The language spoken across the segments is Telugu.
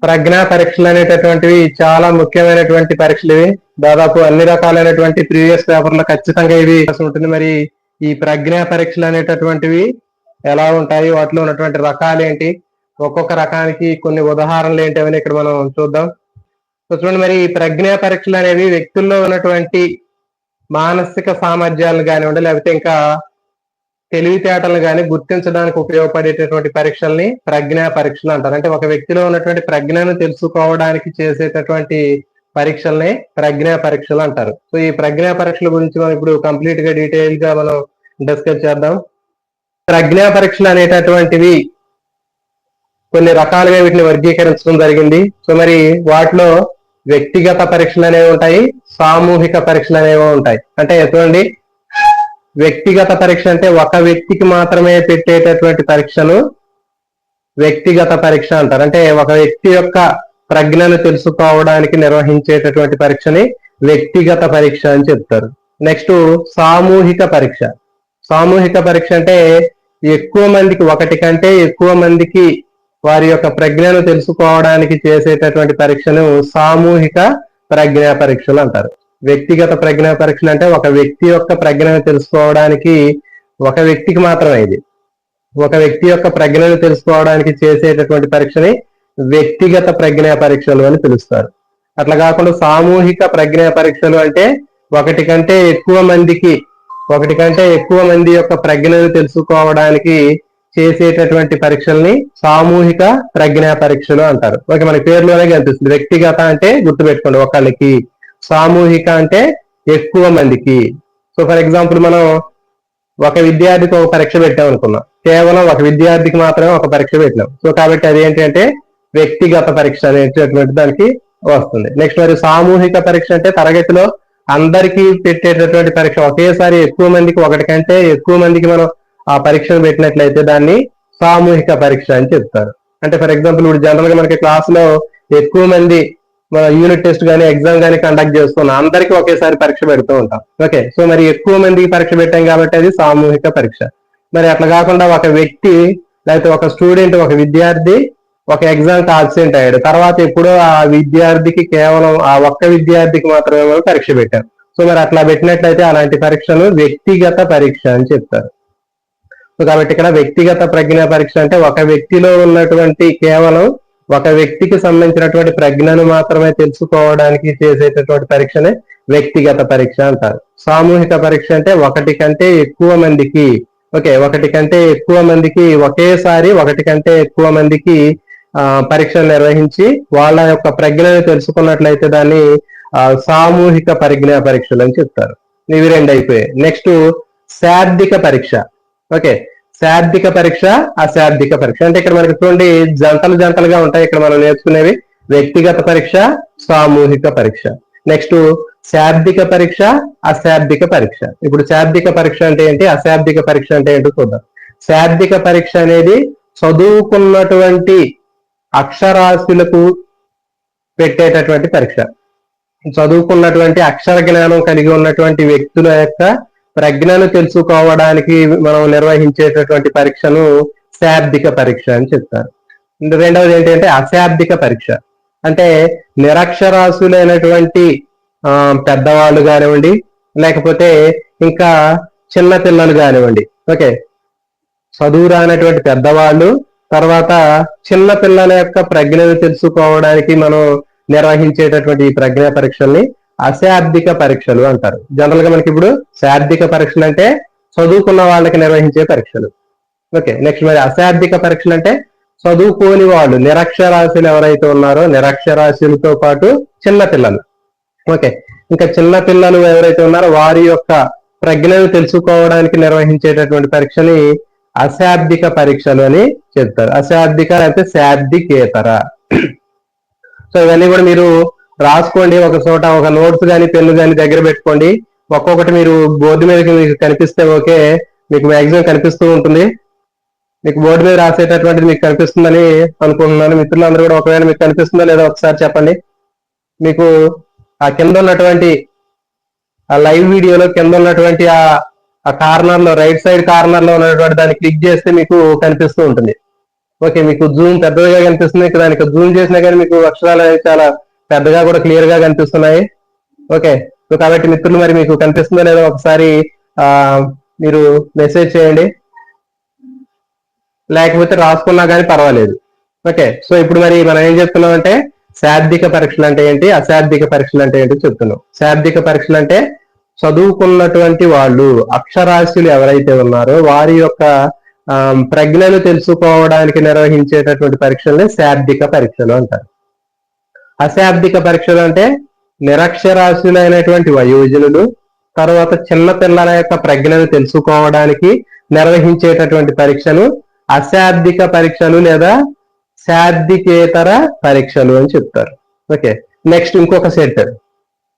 ప్రజ్ఞా పరీక్షలు అనేటటువంటివి చాలా ముఖ్యమైనటువంటి పరీక్షలు ఇవి. దాదాపు అన్ని రకాలైనటువంటి ప్రీవియస్ పేపర్లో ఖచ్చితంగా ఇవి ఉంటుంది. మరి ఈ ప్రజ్ఞా పరీక్షలు అనేటటువంటివి ఎలా ఉంటాయి, వాటిలో ఉన్నటువంటి రకాలు ఏంటి, ఒక్కొక్క రకానికి కొన్ని ఉదాహరణలు ఏంటి అని ఇక్కడ మనం చూద్దాం. సో చూడండి, మరి ఈ ప్రజ్ఞా పరీక్షలు అనేవి వ్యక్తుల్లో ఉన్నటువంటి మానసిక సామర్థ్యాలను కానివ్వండి, లేకపోతే ఇంకా తెలివితేటలను కానీ గుర్తించడానికి ఉపయోగపడేటటువంటి పరీక్షల్ని ప్రజ్ఞా పరీక్షలు అంటారు. అంటే ఒక వ్యక్తిలో ఉన్నటువంటి ప్రజ్ఞను తెలుసుకోవడానికి చేసేటటువంటి పరీక్షల్ని ప్రజ్ఞా పరీక్షలు అంటారు. సో ఈ ప్రజ్ఞా పరీక్షల గురించి మనం ఇప్పుడు కంప్లీట్ గా డీటెయిల్ గా మనం డిస్కస్ చేద్దాం. ప్రజ్ఞా పరీక్షలు అనేటటువంటివి కొన్ని రకాలుగా వీటిని వర్గీకరించడం జరిగింది. సో మరి వాటిలో వ్యక్తిగత పరీక్షలు అనేవి ఉంటాయి, సామూహిక పరీక్షలు అనేవి ఉంటాయి. అంటే చూడండి, వ్యక్తిగత పరీక్ష అంటే ఒక వ్యక్తికి మాత్రమే పెట్టేటటువంటి పరీక్షను వ్యక్తిగత పరీక్ష అంటారు. అంటే ఒక వ్యక్తి యొక్క ప్రజ్ఞను తెలుసుకోవడానికి నిర్వహించేటటువంటి పరీక్షని వ్యక్తిగత పరీక్ష అని చెప్తారు. నెక్స్ట్ సామూహిక పరీక్ష. సామూహిక పరీక్ష అంటే ఎక్కువ మందికి, ఒకటి కంటే ఎక్కువ మందికి వారి యొక్క ప్రజ్ఞను తెలుసుకోవడానికి చేసేటటువంటి పరీక్షను సామూహిక ప్రజ్ఞా పరీక్షలు అంటారు. వ్యక్తిగత ప్రజ్ఞా పరీక్షలు అంటే ఒక వ్యక్తి యొక్క ప్రజ్ఞను తెలుసుకోవడానికి ఒక వ్యక్తికి మాత్రమే ఇది, ఒక వ్యక్తి యొక్క ప్రజ్ఞను తెలుసుకోవడానికి చేసేటటువంటి పరీక్షని వ్యక్తిగత ప్రజ్ఞా పరీక్షలు అని పిలుస్తారు. అట్లా కాకుండా సామూహిక ప్రజ్ఞా పరీక్షలు అంటే ఒకటి కంటే ఎక్కువ మంది యొక్క ప్రజ్ఞను తెలుసుకోవడానికి చేసేటటువంటి పరీక్షల్ని సామూహిక ప్రజ్ఞా పరీక్షలు అంటారు. ఓకే, మన పేరులోనే కనిపిస్తుంది. వ్యక్తిగత అంటే గుర్తుపెట్టుకోండి ఒకళ్ళకి, సామూహిక అంటే ఎక్కువ మందికి. సో ఫర్ ఎగ్జాంపుల్ మనం ఒక విద్యార్థికి ఒక పరీక్ష పెట్టాం అనుకున్నాం, కేవలం ఒక విద్యార్థికి మాత్రమే ఒక పరీక్ష పెట్టినాం. సో కాబట్టి అది ఏంటంటే వ్యక్తిగత పరీక్ష అనేటటువంటి దానికి వస్తుంది. నెక్స్ట్ మరి సామూహిక పరీక్ష అంటే తరగతిలో అందరికీ పెట్టేటటువంటి పరీక్ష, ఒకేసారి ఎక్కువ మందికి, ఒకటి కంటే ఎక్కువ మందికి మనం ఆ పరీక్షను పెట్టినట్లయితే దాన్ని సామూహిక పరీక్ష అని చెప్తారు. అంటే ఫర్ ఎగ్జాంపుల్ ఇప్పుడు జనరల్ గా మనకి క్లాస్ లో ఎక్కువ మంది యూనిట్ టెస్ట్ కానీ ఎగ్జామ్ కానీ కండక్ట్ చేస్తున్నాం, అందరికీ ఒకేసారి పరీక్ష పెడుతూ ఉంటాం. ఓకే, సో మరి ఎక్కువ మందికి పరీక్ష పెట్టాం కాబట్టి అది సామూహిక పరీక్ష. మరి అట్లా కాకుండా ఒక వ్యక్తి లేకపోతే ఒక స్టూడెంట్, ఒక విద్యార్థి ఒక ఎగ్జామ్ కి ఆబ్సెంట్ అయ్యాడు, తర్వాత ఎప్పుడో ఆ విద్యార్థికి, కేవలం ఆ ఒక్క విద్యార్థికి మాత్రమే మనం పరీక్ష పెట్టాం. సో మరి అట్లా పెట్టినట్లయితే అలాంటి పరీక్షను వ్యక్తిగత పరీక్ష అని చెప్తారు. సో కాబట్టి ఇక్కడ వ్యక్తిగత ప్రజ్ఞా పరీక్ష అంటే ఒక వ్యక్తిలో ఉన్నటువంటి, కేవలం ఒక వ్యక్తికి సంబంధించినటువంటి ప్రజ్ఞను మాత్రమే తెలుసుకోవడానికి చేసేటటువంటి పరీక్షనే వ్యక్తిగత పరీక్ష అంటారు. సామూహిక పరీక్ష అంటే ఒకటి కంటే ఎక్కువ మందికి, ఒకటి కంటే ఎక్కువ మందికి ఒకేసారి ఒకటి కంటే ఎక్కువ మందికి పరీక్షలు నిర్వహించి వాళ్ళ యొక్క ప్రజ్ఞను తెలుసుకున్నట్లయితే దాన్ని సామూహిక ప్రజ్ఞా పరీక్షలు అని చెప్తారు. ఇవి రెండు అయిపోయాయి. నెక్స్ట్ శాబ్దిక పరీక్ష. శాబ్దిక పరీక్ష, అశాబ్దిక పరీక్ష. అంటే ఇక్కడ మనకి చూడండి జంటలుగా ఉంటాయి ఇక్కడ మనం నేర్చుకునేవి. వ్యక్తిగత పరీక్ష, సామూహిక పరీక్ష. నెక్స్ట్ శాబ్దిక పరీక్ష, అశాబ్దిక పరీక్ష. ఇప్పుడు శాబ్దిక పరీక్ష అంటే ఏంటి, అశాబ్దిక పరీక్ష అంటే ఏంటో చూద్దాం. శాబ్దిక పరీక్ష అనేది చదువుకున్నటువంటి అక్షరాస్యులకు పెట్టేటటువంటి పరీక్ష. చదువుకున్నటువంటి అక్షర జ్ఞానం కలిగి ఉన్నటువంటి వ్యక్తుల యొక్క ప్రజ్ఞను తెలుసుకోవడానికి మనం నిర్వహించేటటువంటి పరీక్షను శాబ్దిక పరీక్ష అని చెప్తారు. రెండవది ఏంటంటే అశాబ్దిక పరీక్ష. అంటే నిరక్షరాస్యులైనటువంటి పెద్దవాళ్ళు కానివ్వండి, లేకపోతే ఇంకా చిన్న పిల్లలు కానివ్వండి, చదువు రానటువంటి పెద్దవాళ్ళు, తర్వాత చిన్న పిల్లల యొక్క ప్రజ్ఞను తెలుసుకోవడానికి మనం నిర్వహించేటటువంటి ఈ ప్రజ్ఞా పరీక్షల్ని అశాబ్దిక పరీక్షలు అంటారు. జనరల్ గా మనకి ఇప్పుడు శాబ్దిక పరీక్షలు అంటే చదువుకున్న వాళ్ళకి నిర్వహించే పరీక్షలు. నెక్స్ట్ మరి అశాబ్దిక పరీక్షలు అంటే చదువుకోని వాళ్ళు, నిరక్షరాస్యులు ఎవరైతే ఉన్నారో నిరక్షరాస్యులతో పాటు చిన్న పిల్లలు. ఇంకా చిన్న పిల్లలు ఎవరైతే ఉన్నారో వారి యొక్క ప్రజ్ఞను తెలుసుకోవడానికి నిర్వహించేటటువంటి పరీక్షని అశాబ్దిక పరీక్షలు అని చెప్తారు. అశాబ్దిక అంటే శాబ్దికేతర. సో ఇవన్నీ కూడా మీరు రాసుకోండి ఒక చోట, ఒక నోట్స్ కానీ పెన్ను కానీ దగ్గర పెట్టుకోండి. ఒక్కొక్కటి మీరు బోర్డు మీద మీకు కనిపిస్తే మీకు మ్యాక్సిమం కనిపిస్తూ ఉంటుంది. మీకు బోర్డు మీద రాసేటటువంటిది మీకు కనిపిస్తుందని అనుకుంటున్నాను. మిత్రులందరూ కూడా ఒకవేళ మీకు కనిపిస్తుందో లేదో ఒకసారి చెప్పండి. మీకు ఆ కింద ఉన్నటువంటి ఆ లైవ్ వీడియోలో కింద ఉన్నటువంటి ఆ కార్నర్ లో, రైట్ సైడ్ కార్నర్ లో ఉన్నటువంటి దాన్ని క్లిక్ చేస్తే మీకు కనిపిస్తూ ఉంటుంది. ఓకే, మీకు జూమ్ పెద్దగా కనిపిస్తుంది ఇక్కడ, దానికి జూమ్ చేసినా కానీ మీకు అక్షరాలు అనేవి చాలా పెద్దగా కూడా క్లియర్ గా కనిపిస్తున్నాయి. ఓకే, సో కాబట్టి మిత్రులు మరి మీకు కనిపిస్తుందో లేదో ఒకసారి ఆ మీరు మెసేజ్ చేయండి, లేకపోతే రాసుకున్నా కానీ పర్వాలేదు. ఓకే, సో ఇప్పుడు మరి మనం ఏం చెప్తున్నాం అంటే శాబ్దిక పరీక్షలు అంటే ఏంటి, అశాబ్దిక పరీక్షలు అంటే ఏంటి చెప్తున్నాం. శాబ్దిక పరీక్షలు అంటే చదువుకున్నటువంటి వాళ్ళు, అక్షరాస్యులు ఎవరైతే ఉన్నారో వారి యొక్క ప్రజ్ఞను తెలుసుకోవడానికి నిర్వహించేటటువంటి పరీక్షల్ని శాబ్దిక పరీక్షలు అంటారు. అశాబ్దిక పరీక్షలు అంటే నిరక్షరాస్యులైనటువంటి వయోజనులు తర్వాత చిన్న పిల్లల యొక్క ప్రజ్ఞను తెలుసుకోవడానికి నిర్వహించేటటువంటి పరీక్షను అశాబ్దిక పరీక్షలు లేదా శాబ్దికేతర పరీక్షలు అని చెప్తారు. ఓకే, నెక్స్ట్ ఇంకొక సెట్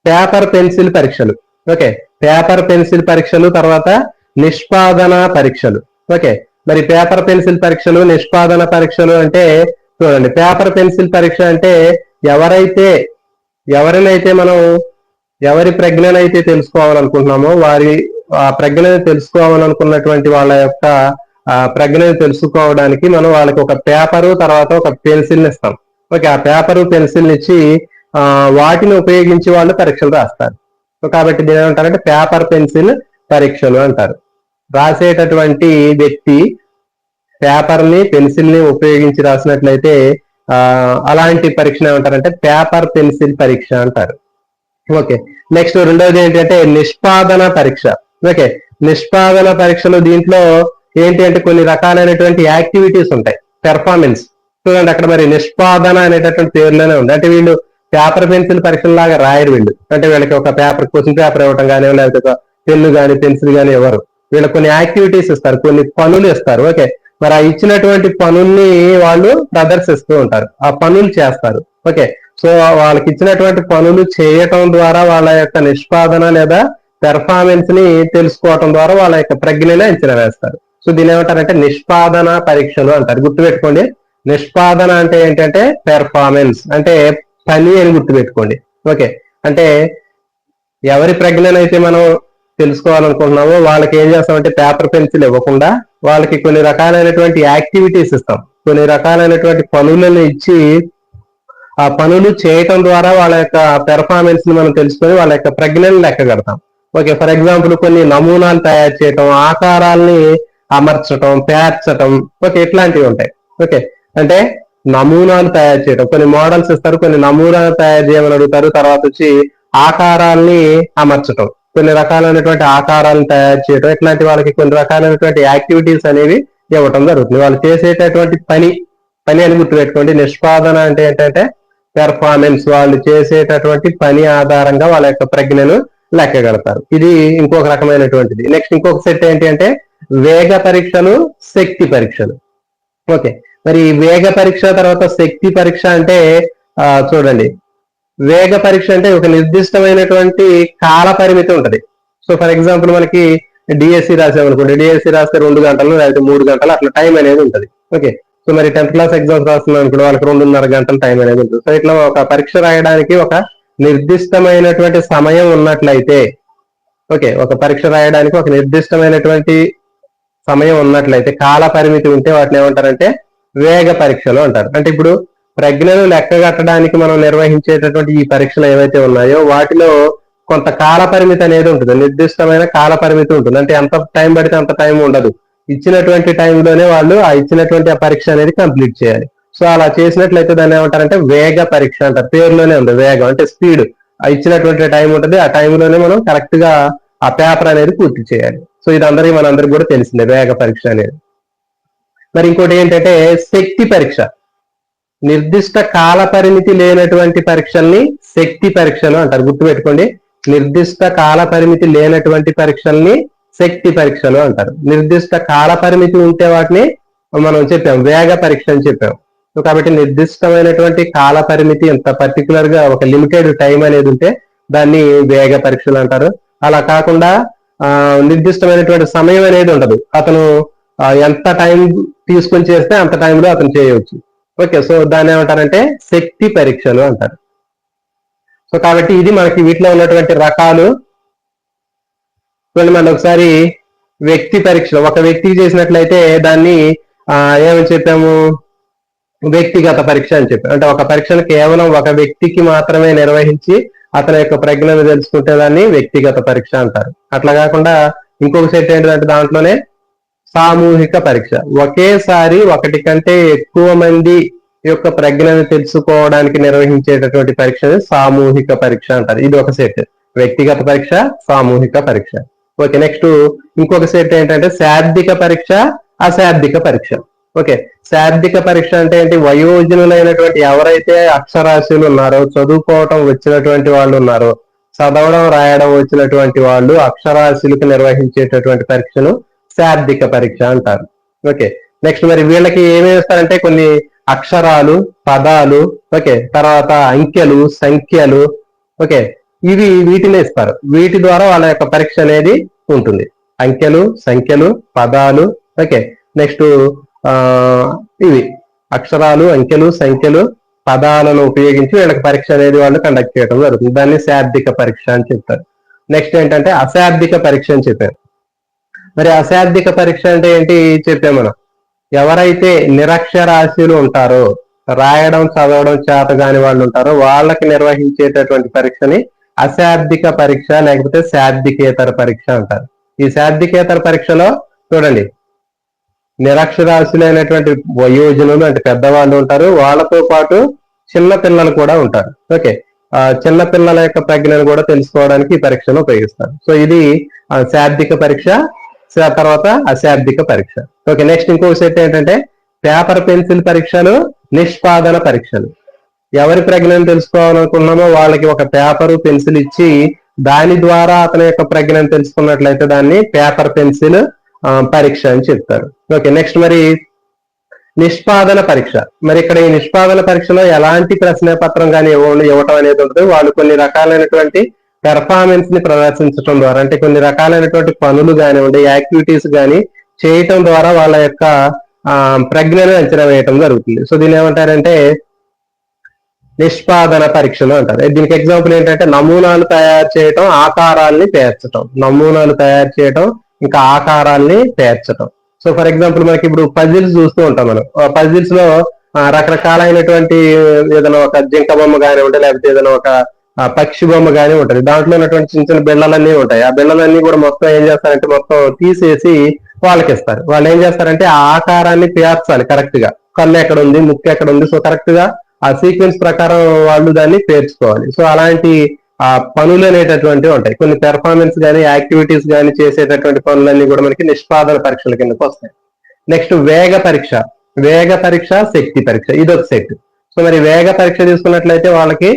పేపర్ పెన్సిల్ పరీక్షలు. ఓకే, పేపర్ పెన్సిల్ పరీక్షలు తర్వాత నిష్పాదన పరీక్షలు. ఓకే, మరి పేపర్ పెన్సిల్ పరీక్షలు నిష్పాదన పరీక్షలు అంటే చూడండి, పేపర్ పెన్సిల్ పరీక్ష అంటే ఎవరినైతే మనం ఎవరి ప్రజ్ఞనైతే తెలుసుకోవాలనుకుంటున్నామో వారి ఆ ప్రజ్ఞను తెలుసుకోవాలనుకున్నటువంటి వాళ్ళ యొక్క ప్రజ్ఞను తెలుసుకోవడానికి మనం వాళ్ళకి ఒక పేపరు తర్వాత ఒక పెన్సిల్ ఇస్తాం. ఓకే, ఆ పేపరు పెన్సిల్ ఇచ్చి వాటిని ఉపయోగించి వాళ్ళు పరీక్షలు రాస్తారు. కాబట్టి దీని ఏమంటారంటే పేపర్ పెన్సిల్ పరీక్షలు అంటారు. రాసేటటువంటి వ్యక్తి పేపర్ ని పెన్సిల్ ని ఉపయోగించి రాసినట్లయితే అలాంటి పరీక్ష ఏమంటారంటే పేపర్ పెన్సిల్ పరీక్ష అంటారు. ఓకే, నెక్స్ట్ రెండవది ఏంటంటే నిష్పాదన పరీక్ష. ఓకే, నిష్పాదన పరీక్షలు దీంట్లో ఏంటి అంటే కొన్ని రకాలైనటువంటి యాక్టివిటీస్ ఉంటాయి, పెర్ఫార్మెన్స్. చూడండి అక్కడ మరి నిష్పాదన అనేటటువంటి పేర్లోనే ఉంది. అంటే వీళ్ళు పేపర్ పెన్సిల్ పరీక్షల లాగా రాయరు వీళ్ళు. అంటే వీళ్ళకి ఒక పేపర్ క్వశ్చన్ పేపర్ ఇవ్వటం కానీ లేకపోతే ఒక పెన్ను కానీ పెన్సిల్ కానీ ఇవ్వరు. వీళ్ళకి కొన్ని యాక్టివిటీస్ ఇస్తారు, కొన్ని పనులు ఇస్తారు. ఓకే, మరి ఆ ఇచ్చినటువంటి పనుల్ని వాళ్ళు ప్రదర్శిస్తూ ఉంటారు, ఆ పనులు చేస్తారు. ఓకే, సో వాళ్ళకి ఇచ్చినటువంటి పనులు చేయటం ద్వారా వాళ్ళ యొక్క నిష్పాదన లేదా పెర్ఫార్మెన్స్ ని తెలుసుకోవటం ద్వారా వాళ్ళ యొక్క ప్రజ్ఞని అంచనా వేస్తారు. సో దీని ఏమంటారంటే నిష్పాదన పరీక్షలు అంటారు. గుర్తుపెట్టుకోండి, నిష్పాదన అంటే ఏంటంటే పెర్ఫార్మెన్స్ అంటే పని అని గుర్తుపెట్టుకోండి. ఓకే, అంటే ఎవరి ప్రజ్ఞనైతే మనం తెలుసుకోవాలనుకుంటున్నామో వాళ్ళకి ఏం చేస్తామంటే పేపర్ పెన్సిల్ ఇవ్వకుండా వాళ్ళకి కొన్ని రకాలైనటువంటి యాక్టివిటీస్ ఇస్తాం, కొన్ని రకాలైనటువంటి పనులను ఇచ్చి ఆ పనులు చేయటం ద్వారా వాళ్ళ యొక్క పెర్ఫార్మెన్స్ ని మనం తెలుసుకొని వాళ్ళ యొక్క ప్రజ్ఞని లెక్క కడతాం. ఓకే, ఫర్ ఎగ్జాంపుల్ కొన్ని నమూనాలు తయారు చేయటం, ఆకారాల్ని అమర్చటం, పేర్చటం, ఓకే ఇట్లాంటివి ఉంటాయి. ఓకే, అంటే నమూనాలు తయారు చేయడం, కొన్ని మోడల్స్ ఇస్తారు, కొన్ని నమూనాలు తయారు చేయమని అడుగుతారు, తర్వాత వచ్చి ఆకారాల్ని అమర్చటం, కొన్ని రకాలైనటువంటి ఆకారాలను తయారు చేయడం, ఇట్లాంటి వాళ్ళకి కొన్ని రకాలైనటువంటి యాక్టివిటీస్ అనేవి ఇవ్వటం జరుగుతుంది. వాళ్ళు చేసేటటువంటి పని అని గుర్తుపెట్టుకోండి. నిష్పాదన అంటే ఏంటంటే పెర్ఫార్మెన్స్, వాళ్ళు చేసేటటువంటి పని ఆధారంగా వాళ్ళ యొక్క ప్రజ్ఞను లెక్కగడతారు. ఇది ఇంకొక రకమైనటువంటిది. నెక్స్ట్ ఇంకొక సెట్ ఏంటి అంటే వేగ పరీక్షలు, శక్తి పరీక్షలు. ఓకే, మరి వేగ పరీక్ష తర్వాత శక్తి పరీక్ష అంటే చూడండి, వేగ పరీక్ష అంటే ఒక నిర్దిష్టమైనటువంటి కాల పరిమితి ఉంటుంది. సో ఫర్ ఎగ్జాంపుల్ మనకి డిఎస్సి రాసామనుకోండి, డిఎస్సి రాస్తే 2 గంటలు లేకపోతే 3 గంటలు అట్లా టైం అనేది ఉంటుంది. ఓకే, సో మరి 10th క్లాస్ ఎగ్జామ్స్ రాస్తున్నాం అనుకోండి, వాళ్ళకి 2.5 గంటల టైం అనేది ఉంటుంది. సో ఇట్లా ఒక పరీక్ష రాయడానికి ఒక నిర్దిష్టమైనటువంటి సమయం ఉన్నట్లయితే, ఓకే ఒక పరీక్ష రాయడానికి ఒక నిర్దిష్టమైనటువంటి సమయం ఉన్నట్లయితే, కాల పరిమితి ఉంటే వాటిని ఏమంటారంటే వేగ పరీక్షలు అంటారు. అంటే ఇప్పుడు ప్రజ్ఞను లెక్కగట్టడానికి మనం నిర్వహించేటటువంటి ఈ పరీక్షలు ఏవైతే ఉన్నాయో వాటిలో కొంత కాల పరిమితి అనేది ఉంటుంది, నిర్దిష్టమైన కాల పరిమితి ఉంటుంది. అంటే ఎంత టైం పడితే అంత టైం ఉండదు, ఇచ్చినటువంటి టైంలోనే వాళ్ళు ఆ ఇచ్చినటువంటి ఆ పరీక్ష అనేది కంప్లీట్ చేయాలి. సో అలా చేసినట్లయితే దాన్ని ఏమంటారంటే వేగ పరీక్ష అంటారు. పేరులోనే ఉంది వేగం అంటే స్పీడ్. ఆ ఇచ్చినటువంటి టైం ఉంటుంది, ఆ టైంలోనే మనం కరెక్ట్ గా ఆ పేపర్ అనేది పూర్తి చేయాలి. సో ఇది మనందరికి కూడా తెలిసిందే వేగ పరీక్ష అనేది. మరి ఇంకోటి ఏంటంటే శక్తి పరీక్ష. నిర్దిష్ట కాల పరిమితి లేనటువంటి పరీక్షల్ని శక్తి పరీక్షలు అంటారు. గుర్తుపెట్టుకోండి, నిర్దిష్ట కాల పరిమితి లేనటువంటి పరీక్షల్ని శక్తి పరీక్షలు అంటారు. నిర్దిష్ట కాల పరిమితి ఉంటే వాటిని మనం చెప్పాం వేగ పరీక్ష అని చెప్పాం. సో కాబట్టి నిర్దిష్టమైనటువంటి కాల పరిమితి ఎంత పర్టికులర్ గా ఒక లిమిటెడ్ టైం అనేది ఉంటే దాన్ని వేగ పరీక్షలు అంటారు. అలా కాకుండా నిర్దిష్టమైనటువంటి సమయం అనేది ఉండదు, అతను ఎంత టైం తీసుకొని చేస్తే అంత టైంలో అతను చేయవచ్చు. ఓకే, సో దాన్ని ఏమంటారంటే శక్తి పరీక్షలు అంటారు. సో కాబట్టి ఇది మనకి వీటిలో ఉన్నటువంటి రకాలు. మనం ఒకసారి వ్యక్తి పరీక్ష ఒక వ్యక్తికి చేసినట్లయితే దాన్ని ఏమని చెప్పాము, వ్యక్తిగత పరీక్ష అని చెప్పి, అంటే ఒక పరీక్షను కేవలం ఒక వ్యక్తికి మాత్రమే నిర్వహించి అతని యొక్క ప్రజ్ఞను తెలుసుకుంటే దాన్ని వ్యక్తిగత పరీక్ష అంటారు. అట్లా కాకుండా ఇంకొక సెట్ ఏంటంటే దాంట్లోనే సామూహిక పరీక్ష, ఒకేసారి ఒకటి కంటే ఎక్కువ మంది యొక్క ప్రజ్ఞను తెలుసుకోవడానికి నిర్వహించేటటువంటి పరీక్షని సామూహిక పరీక్ష అంటారు. ఇది ఒక సెట్, వ్యక్తిగత పరీక్ష, సామూహిక పరీక్ష. ఓకే, నెక్స్ట్ ఇంకొక సెట్ ఏంటంటే శాబ్దిక పరీక్ష, అశాబ్దిక పరీక్ష. ఓకే, శాబ్దిక పరీక్ష అంటే ఏంటి? వయోజనులైనటువంటి ఎవరైతే అక్షరాస్యులు ఉన్నారో, చదువుకోవటం వచ్చినటువంటి వాళ్ళు ఉన్నారో, చదవడం రాయడం వచ్చినటువంటి వాళ్ళు అక్షరాస్యులకు నిర్వహించేటటువంటి పరీక్షను శాబ్దిక పరీక్ష అంటారు. ఓకే, నెక్స్ట్ మరి వీళ్ళకి ఏమి ఇస్తారంటే కొన్ని అక్షరాలు, పదాలు, ఓకే, తర్వాత అంకెలు, సంఖ్యలు, ఓకే, వీటిని ఇస్తారు. వీటి ద్వారా వాళ్ళ యొక్క పరీక్ష అనేది ఉంటుంది. అంకెలు, సంఖ్యలు, పదాలు, ఓకే, నెక్స్ట్ ఇవి అక్షరాలు, అంకెలు, సంఖ్యలు, పదాలను ఉపయోగించి వీళ్ళకి పరీక్ష అనేది వాళ్ళు కండక్ట్ చేయడం జరుగుతుంది. దాన్ని శాబ్దిక పరీక్ష అని చెప్తారు. నెక్స్ట్ ఏంటంటే అశాబ్దిక పరీక్ష అని చెప్పారు. మరి అశాబ్దిక పరీక్ష అంటే ఏంటి చెప్పాం మనం. ఎవరైతే నిరక్షరాస్యులు ఉంటారో, రాయడం చదవడం చేత కాని వాళ్ళు ఉంటారో వాళ్ళకి నిర్వహించేటటువంటి పరీక్షని అశాబ్దిక పరీక్ష లేకపోతే శాబ్దికేతర పరీక్ష అంటారు. ఈ శాబ్దికేతర పరీక్షలో చూడండి, నిరక్షరాస్యులైనటువంటి వయోజనులు అంటే పెద్దవాళ్ళు ఉంటారు, వాళ్ళతో పాటు చిన్న పిల్లలు కూడా ఉంటారు. ఓకే, చిన్న పిల్లల యొక్క ప్రజ్ఞను కూడా తెలుసుకోవడానికి ఈ పరీక్షను ఉపయోగిస్తారు. సో ఇది శాబ్దిక పరీక్ష, తర్వాత అశాబ్దిక పరీక్ష. ఓకే, నెక్స్ట్ ఇంకో సెట్ ఏంటంటే పేపర్ పెన్సిల్ పరీక్షలు, నిష్పాదన పరీక్షలు. ఎవరి ప్రజ్ఞను తెలుసుకోవాలనుకున్నామో వాళ్ళకి ఒక పేపరు, పెన్సిల్ ఇచ్చి దాని ద్వారా అతని యొక్క ప్రజ్ఞను తెలుసుకున్నట్లయితే దాన్ని పేపర్ పెన్సిల్ పరీక్ష అని చెప్తారు. ఓకే, నెక్స్ట్ మరి నిష్పాదన పరీక్ష. మరి ఇక్కడ ఈ నిష్పాదన పరీక్షలో ఎలాంటి ప్రశ్న పత్రం కానీ ఇవ్వటం అనేది ఉంటుంది. వాళ్ళు కొన్ని రకాలైనటువంటి పెర్ఫార్మెన్స్ ని ప్రదర్శించడం ద్వారా, అంటే కొన్ని రకాలైనటువంటి పనులు కానివ్వండి, యాక్టివిటీస్ కానీ చేయటం ద్వారా వాళ్ళ యొక్క ప్రజ్ఞను అంచనా వేయటం జరుగుతుంది. సో దీన్ని ఏమంటారంటే నిష్పాదన పరీక్షలు అంటారు. దీనికి ఎగ్జాంపుల్ ఏంటంటే నమూనాలు తయారు చేయటం, ఆకారాల్ని పేర్చటం. నమూనాలు తయారు చేయటం, ఇంకా ఆకారాల్ని పేర్చటం. సో ఫర్ ఎగ్జాంపుల్ మనకి ఇప్పుడు పజిల్స్ చూస్తూ ఉంటాం మనం. పజిల్స్ లో రకరకాలైనటువంటి ఏదైనా ఒక జింక బొమ్మ కానివ్వండి, లేకపోతే ఏదైనా ఒక పక్షి బొమ్మ కానీ ఉంటుంది. దాంట్లో ఉన్నటువంటి చిన్న చిన్న బిళ్ళలన్నీ ఉంటాయి. ఆ బిళ్ళలన్నీ కూడా మొత్తం ఏం చేస్తారంటే మొత్తం తీసేసి వాళ్ళకి ఇస్తారు. వాళ్ళు ఏం చేస్తారంటే ఆ ఆకారాన్ని పేర్చాలి కరెక్ట్ గా. కళ్ళు ఎక్కడ ఉంది, ముక్కు ఎక్కడ ఉంది, సో కరెక్ట్ గా ఆ సీక్వెన్స్ ప్రకారం వాళ్ళు దాన్ని పేర్చుకోవాలి. సో అలాంటి పనులు అనేటటువంటివి ఉంటాయి. కొన్ని పెర్ఫార్మెన్స్ కానీ యాక్టివిటీస్ కానీ చేసేటటువంటి పనులన్నీ కూడా మనకి నిష్పాదన పరీక్షల కిందకు వస్తాయి. నెక్స్ట్ వేగ పరీక్ష. వేగ పరీక్ష, శక్తి పరీక్ష, ఇదొక సెట్. సో మరి వేగ పరీక్ష తీసుకున్నట్లయితే వాళ్ళకి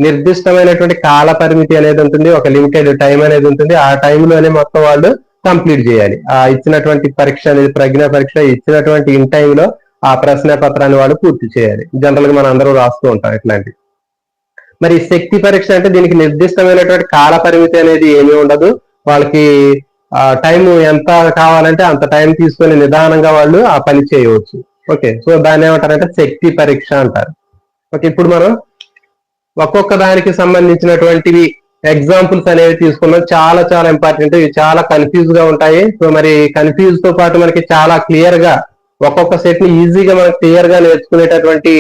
నిర్దిష్టమైనటువంటి కాల పరిమితి అనేది ఉంటుంది, ఒక లిమిటెడ్ టైం అనేది ఉంటుంది. ఆ టైంలోనే మొత్తం వాళ్ళు కంప్లీట్ చేయాలి. ఆ ఇచ్చినటువంటి పరీక్ష అనేది ప్రజ్ఞా పరీక్ష ఇచ్చినటువంటి ఇన్ టైంలో ఆ ప్రశ్న పత్రాన్ని వాళ్ళు పూర్తి చేయాలి. జనరల్ గా మనం అందరూ రాస్తూ ఉంటాం ఇట్లాంటి. మరి శక్తి పరీక్ష అంటే దీనికి నిర్దిష్టమైనటువంటి కాల పరిమితి అనేది ఏమీ ఉండదు. వాళ్ళకి టైం ఎంత కావాలంటే అంత టైం తీసుకొని నిదానంగా వాళ్ళు ఆ పని చేయవచ్చు. ఓకే, సో దాన్ని ఏమంటారంటే శక్తి పరీక్ష అంటారు. ఓకే, ఇప్పుడు మనం ఒక్కొక్క దానికి సంబంధించినటువంటివి ఎగ్జాంపుల్స్ అనేవి తీసుకున్నాం. చాలా చాలా ఇంపార్టెంట్, ఇవి చాలా కన్ఫ్యూజ్ గా ఉంటాయి. సో మరి కన్ఫ్యూజ్ తో పాటు మనకి చాలా క్లియర్ గా ఒక్కొక్క సెట్ ని ఈజీగా మనం క్లియర్ గా నేర్చుకునేటటువంటి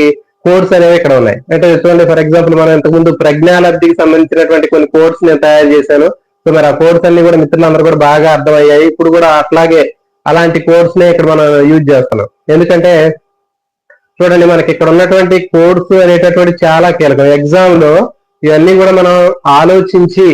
కోడ్స్ అనేవి ఇక్కడ ఉన్నాయి. అంటే చూడండి, ఫర్ ఎగ్జాంపుల్ మనం ఇంతకుముందు ప్రజ్ఞాలబ్ధికి సంబంధించినటువంటి కొన్ని కోడ్స్ నేను తయారు చేశాను. సో మరి ఆ కోడ్స్ అన్ని కూడా మిత్రులందరూ కూడా బాగా అర్థమయ్యాయి. ఇప్పుడు కూడా అట్లాగే అలాంటి కోడ్స్ నే ఇక్కడ మనం యూజ్ చేస్తున్నాం. ఎందుకంటే చూడండి, మనకి ఇక్కడ ఉన్నటువంటి కోడ్స్ అనేటటువంటి చాలా కీలకం. ఎగ్జామ్ లో ఇవన్నీ కూడా మనం ఆలోచించి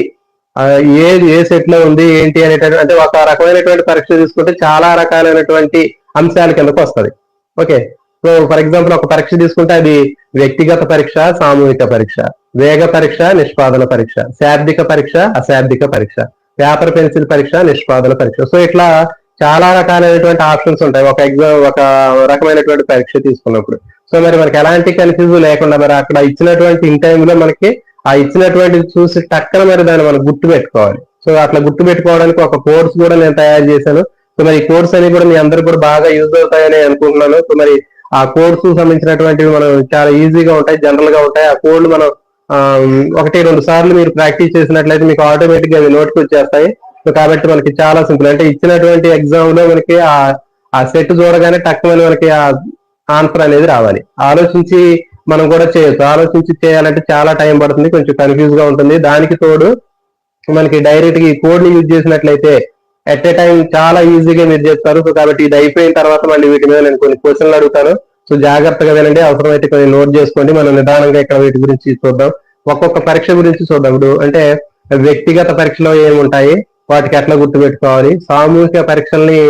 ఏది ఏ సెట్ లో ఉంది ఏంటి అనేటటువంటి, అంటే ఒక రకమైనటువంటి పరీక్ష తీసుకుంటే చాలా రకాలైనటువంటి అంశాల కిందకు వస్తుంది. ఓకే, సో ఫర్ ఎగ్జాంపుల్ ఒక పరీక్ష తీసుకుంటే అది వ్యక్తిగత పరీక్ష, సామూహిక పరీక్ష, వేగ పరీక్ష, నిష్పాదన పరీక్ష, శాబ్దిక పరీక్ష, అశాబ్దిక పరీక్ష, పేపర్ పెన్సిల్ పరీక్ష, నిష్పాదన పరీక్ష. సో ఇట్లా చాలా రకాలైనటువంటి ఆప్షన్స్ ఉంటాయి ఒక రకమైనటువంటి పరీక్ష తీసుకున్నప్పుడు. సో మరి మనకి ఎలాంటి కన్ఫ్యూజ్ లేకుండా మరి అక్కడ ఇచ్చినటువంటి ఇన్ టైంలో మనకి ఆ ఇచ్చినటువంటి చూసి టక్కన మరి దాన్ని మనం గుర్తు పెట్టుకోవాలి. సో అట్లా గుర్తు పెట్టుకోవడానికి ఒక కోర్స్ కూడా నేను తయారు చేశాను. సో మరి ఈ కోర్స్ అని కూడా మీ అందరూ కూడా బాగా యూజ్ అవుతాయని అనుకుంటున్నాను. సో మరి ఆ కోడ్స్ సంబంధించినటువంటివి మనం చాలా ఈజీగా ఉంటాయి, జనరల్ గా ఉంటాయి. ఆ కోడ్లు మనం 1-2 సార్లు మీరు ప్రాక్టీస్ చేసినట్లయితే మీకు ఆటోమేటిక్ గా అవి నోట్కి వచ్చేస్తాయి. సో కాబట్టి మనకి చాలా సింపుల్. అంటే ఇచ్చినటువంటి ఎగ్జామ్ లో మనకి ఆ సెట్ చూడగానే టక్కుమని మనకి ఆన్సర్ అనేది రావాలి. ఆలోచించి మనం కూడా చేయొచ్చు. ఆలోచించి చేయాలంటే చాలా టైం పడుతుంది, కొంచెం కన్ఫ్యూజ్ గా ఉంటుంది. దానికి తోడు మనకి డైరెక్ట్ గా ఈ కోడ్ ని యూజ్ చేసినట్లయితే ఎట్ ఏ టైం చాలా ఈజీగా మీరు చేస్తారు. సో కాబట్టి ఇది అయిపోయిన తర్వాత మళ్ళీ వీటి మీద నేను కొన్ని క్వశ్చన్లు అడుగుతాను. సో జాగ్రత్తగా వినండి, అవసరమైతే కొన్ని నోట్ చేసుకోండి. మనం నిదానంగా ఇక్కడ వీటి గురించి చూద్దాం. ఒక్కొక్క పరీక్ష గురించి చూద్దాం. ఇప్పుడు అంటే వ్యక్తిగత పరీక్షలో ఏముంటాయి, వాటికి ఎట్లా గుర్తుపెట్టుకోవాలి, సామూహిక పరీక్షల్ని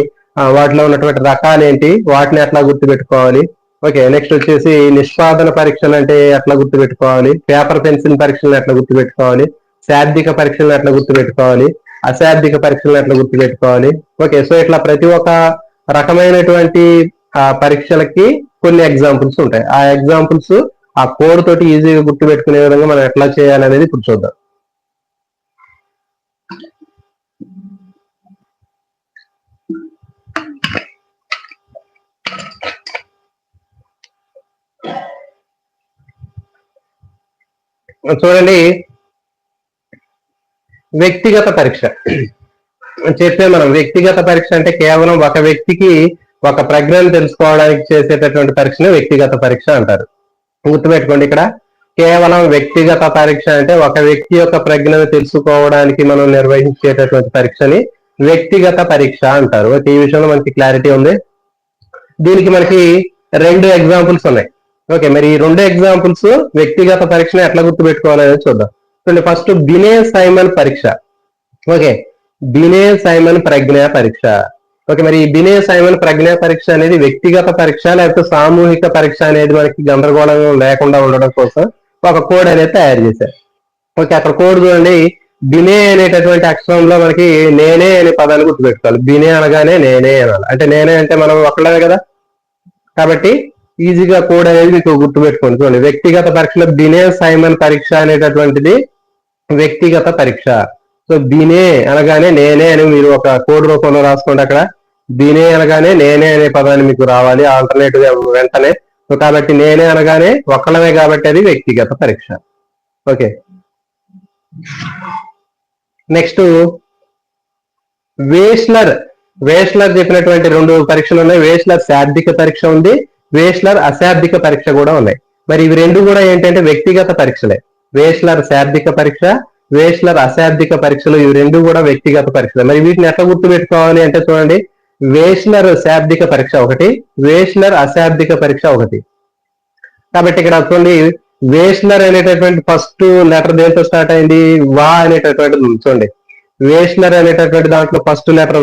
వాటిలో ఉన్నటువంటి రకాలు ఏంటి, వాటిని ఎట్లా గుర్తుపెట్టుకోవాలి. ఓకే, నెక్స్ట్ వచ్చేసి నిష్పాదన పరీక్షలు అంటే ఎట్లా గుర్తుపెట్టుకోవాలి, పేపర్ పెన్సిల్ పరీక్షలను ఎట్లా గుర్తుపెట్టుకోవాలి, శాబ్దిక పరీక్షలను ఎట్లా గుర్తుపెట్టుకోవాలి, అశాబ్దిక పరీక్షలను ఎట్లా గుర్తుపెట్టుకోవాలి. ఓకే, సో ఇట్లా ప్రతి ఒక్క రకమైనటువంటి పరీక్షలకి కొన్ని ఎగ్జాంపుల్స్ ఉంటాయి. ఆ ఎగ్జాంపుల్స్ ఆ కోడ్ తోటి ఈజీగా గుర్తుపెట్టుకునే విధంగా మనం ఎట్లా చేయాలనేది ఇప్పుడు చూద్దాం. చూడండి, వ్యక్తిగత పరీక్ష చెప్పే మనం. వ్యక్తిగత పరీక్ష అంటే కేవలం ఒక వ్యక్తికి ఒక ప్రజ్ఞను తెలుసుకోవడానికి చేసేటటువంటి పరీక్షను వ్యక్తిగత పరీక్ష అంటారు. గుర్తుపెట్టుకోండి, ఇక్కడ కేవలం వ్యక్తిగత పరీక్ష అంటే ఒక వ్యక్తి యొక్క ప్రజ్ఞను తెలుసుకోవడానికి మనం నిర్వహించేటటువంటి పరీక్షని వ్యక్తిగత పరీక్ష అంటారు. ఈ విషయంలో మనకి క్లారిటీ ఉంది. దీనికి మనకి 2 ఎగ్జాంపుల్స్ ఉన్నాయి. ఓకే, మరి ఈ 2 ఎగ్జాంపుల్స్ వ్యక్తిగత పరీక్షను ఎట్లా గుర్తుపెట్టుకోవాలనేది చూద్దాం. చూడండి, ఫస్ట్ బినే సైమన్ పరీక్ష. ఓకే, బినే సైమన్ ప్రజ్ఞా పరీక్ష. ఓకే, మరి ఈ బినే సైమన్ ప్రజ్ఞా పరీక్ష అనేది వ్యక్తిగత పరీక్ష లేకపోతే సామూహిక పరీక్ష అనేది మనకి గందరగోళం లేకుండా ఉండడం కోసం ఒక కోడ్ అనేది తయారు చేశారు. ఓకే, అక్కడ కోడ్ చూడండి, బినే అనేటటువంటి అక్షరంలో మనకి నేనే అనే పదాన్ని గుర్తుపెట్టుకోవాలి. బినే అనగానే నేనే అనాలి. అంటే నేనే అంటే మనం ఒక్కడే కదా, కాబట్టి ఈజీగా కోడ్ అనేది మీకు గుర్తుపెట్టుకోండి. చూడండి, వ్యక్తిగత పరీక్షలో బినే సైమన్ పరీక్ష అనేటటువంటిది వ్యక్తిగత పరీక్ష. సో బినే అనగానే నేనే అని మీరు ఒక కోడ్ రూపంలో రాసుకోండి. అక్కడ బినే అనగానే నేనే అనే పదాన్ని మీకు రావాలి ఆల్టర్నేటివ్ వెంటనే. సో కాబట్టి నేనే అనగానే ఒక్కడమే కాబట్టి అది వ్యక్తిగత పరీక్ష. ఓకే, నెక్స్ట్ వేస్లర్ చెప్పినటువంటి 2 పరీక్షలు ఉన్నాయి. వేస్లర్ శాబ్దిక పరీక్ష ఉంది, వేస్లర్ అశాబ్దిక పరీక్ష కూడా ఉన్నాయి. మరి ఇవి 2 కూడా ఏంటంటే వ్యక్తిగత పరీక్షలే. వేస్లర్ శాబ్దిక పరీక్ష, వేస్లర్ అశాబ్దిక పరీక్షలు, ఇవి 2 కూడా వ్యక్తిగత పరీక్షలే. మరి వీటిని ఎట్లా గుర్తుపెట్టుకోవాలి అంటే చూడండి, వేస్లర్ శాబ్దిక పరీక్ష ఒకటి, వేస్లర్ అశాబ్దిక పరీక్ష ఒకటి. కాబట్టి ఇక్కడ చూడండి, వేస్లర్ అనేటటువంటి ఫస్ట్ లెటర్ దేంతో స్టార్ట్ అయింది, వా అనేటటువంటి చూడండి. వేస్లర్ అనేటటువంటి దాంట్లో ఫస్ట్ లెటర్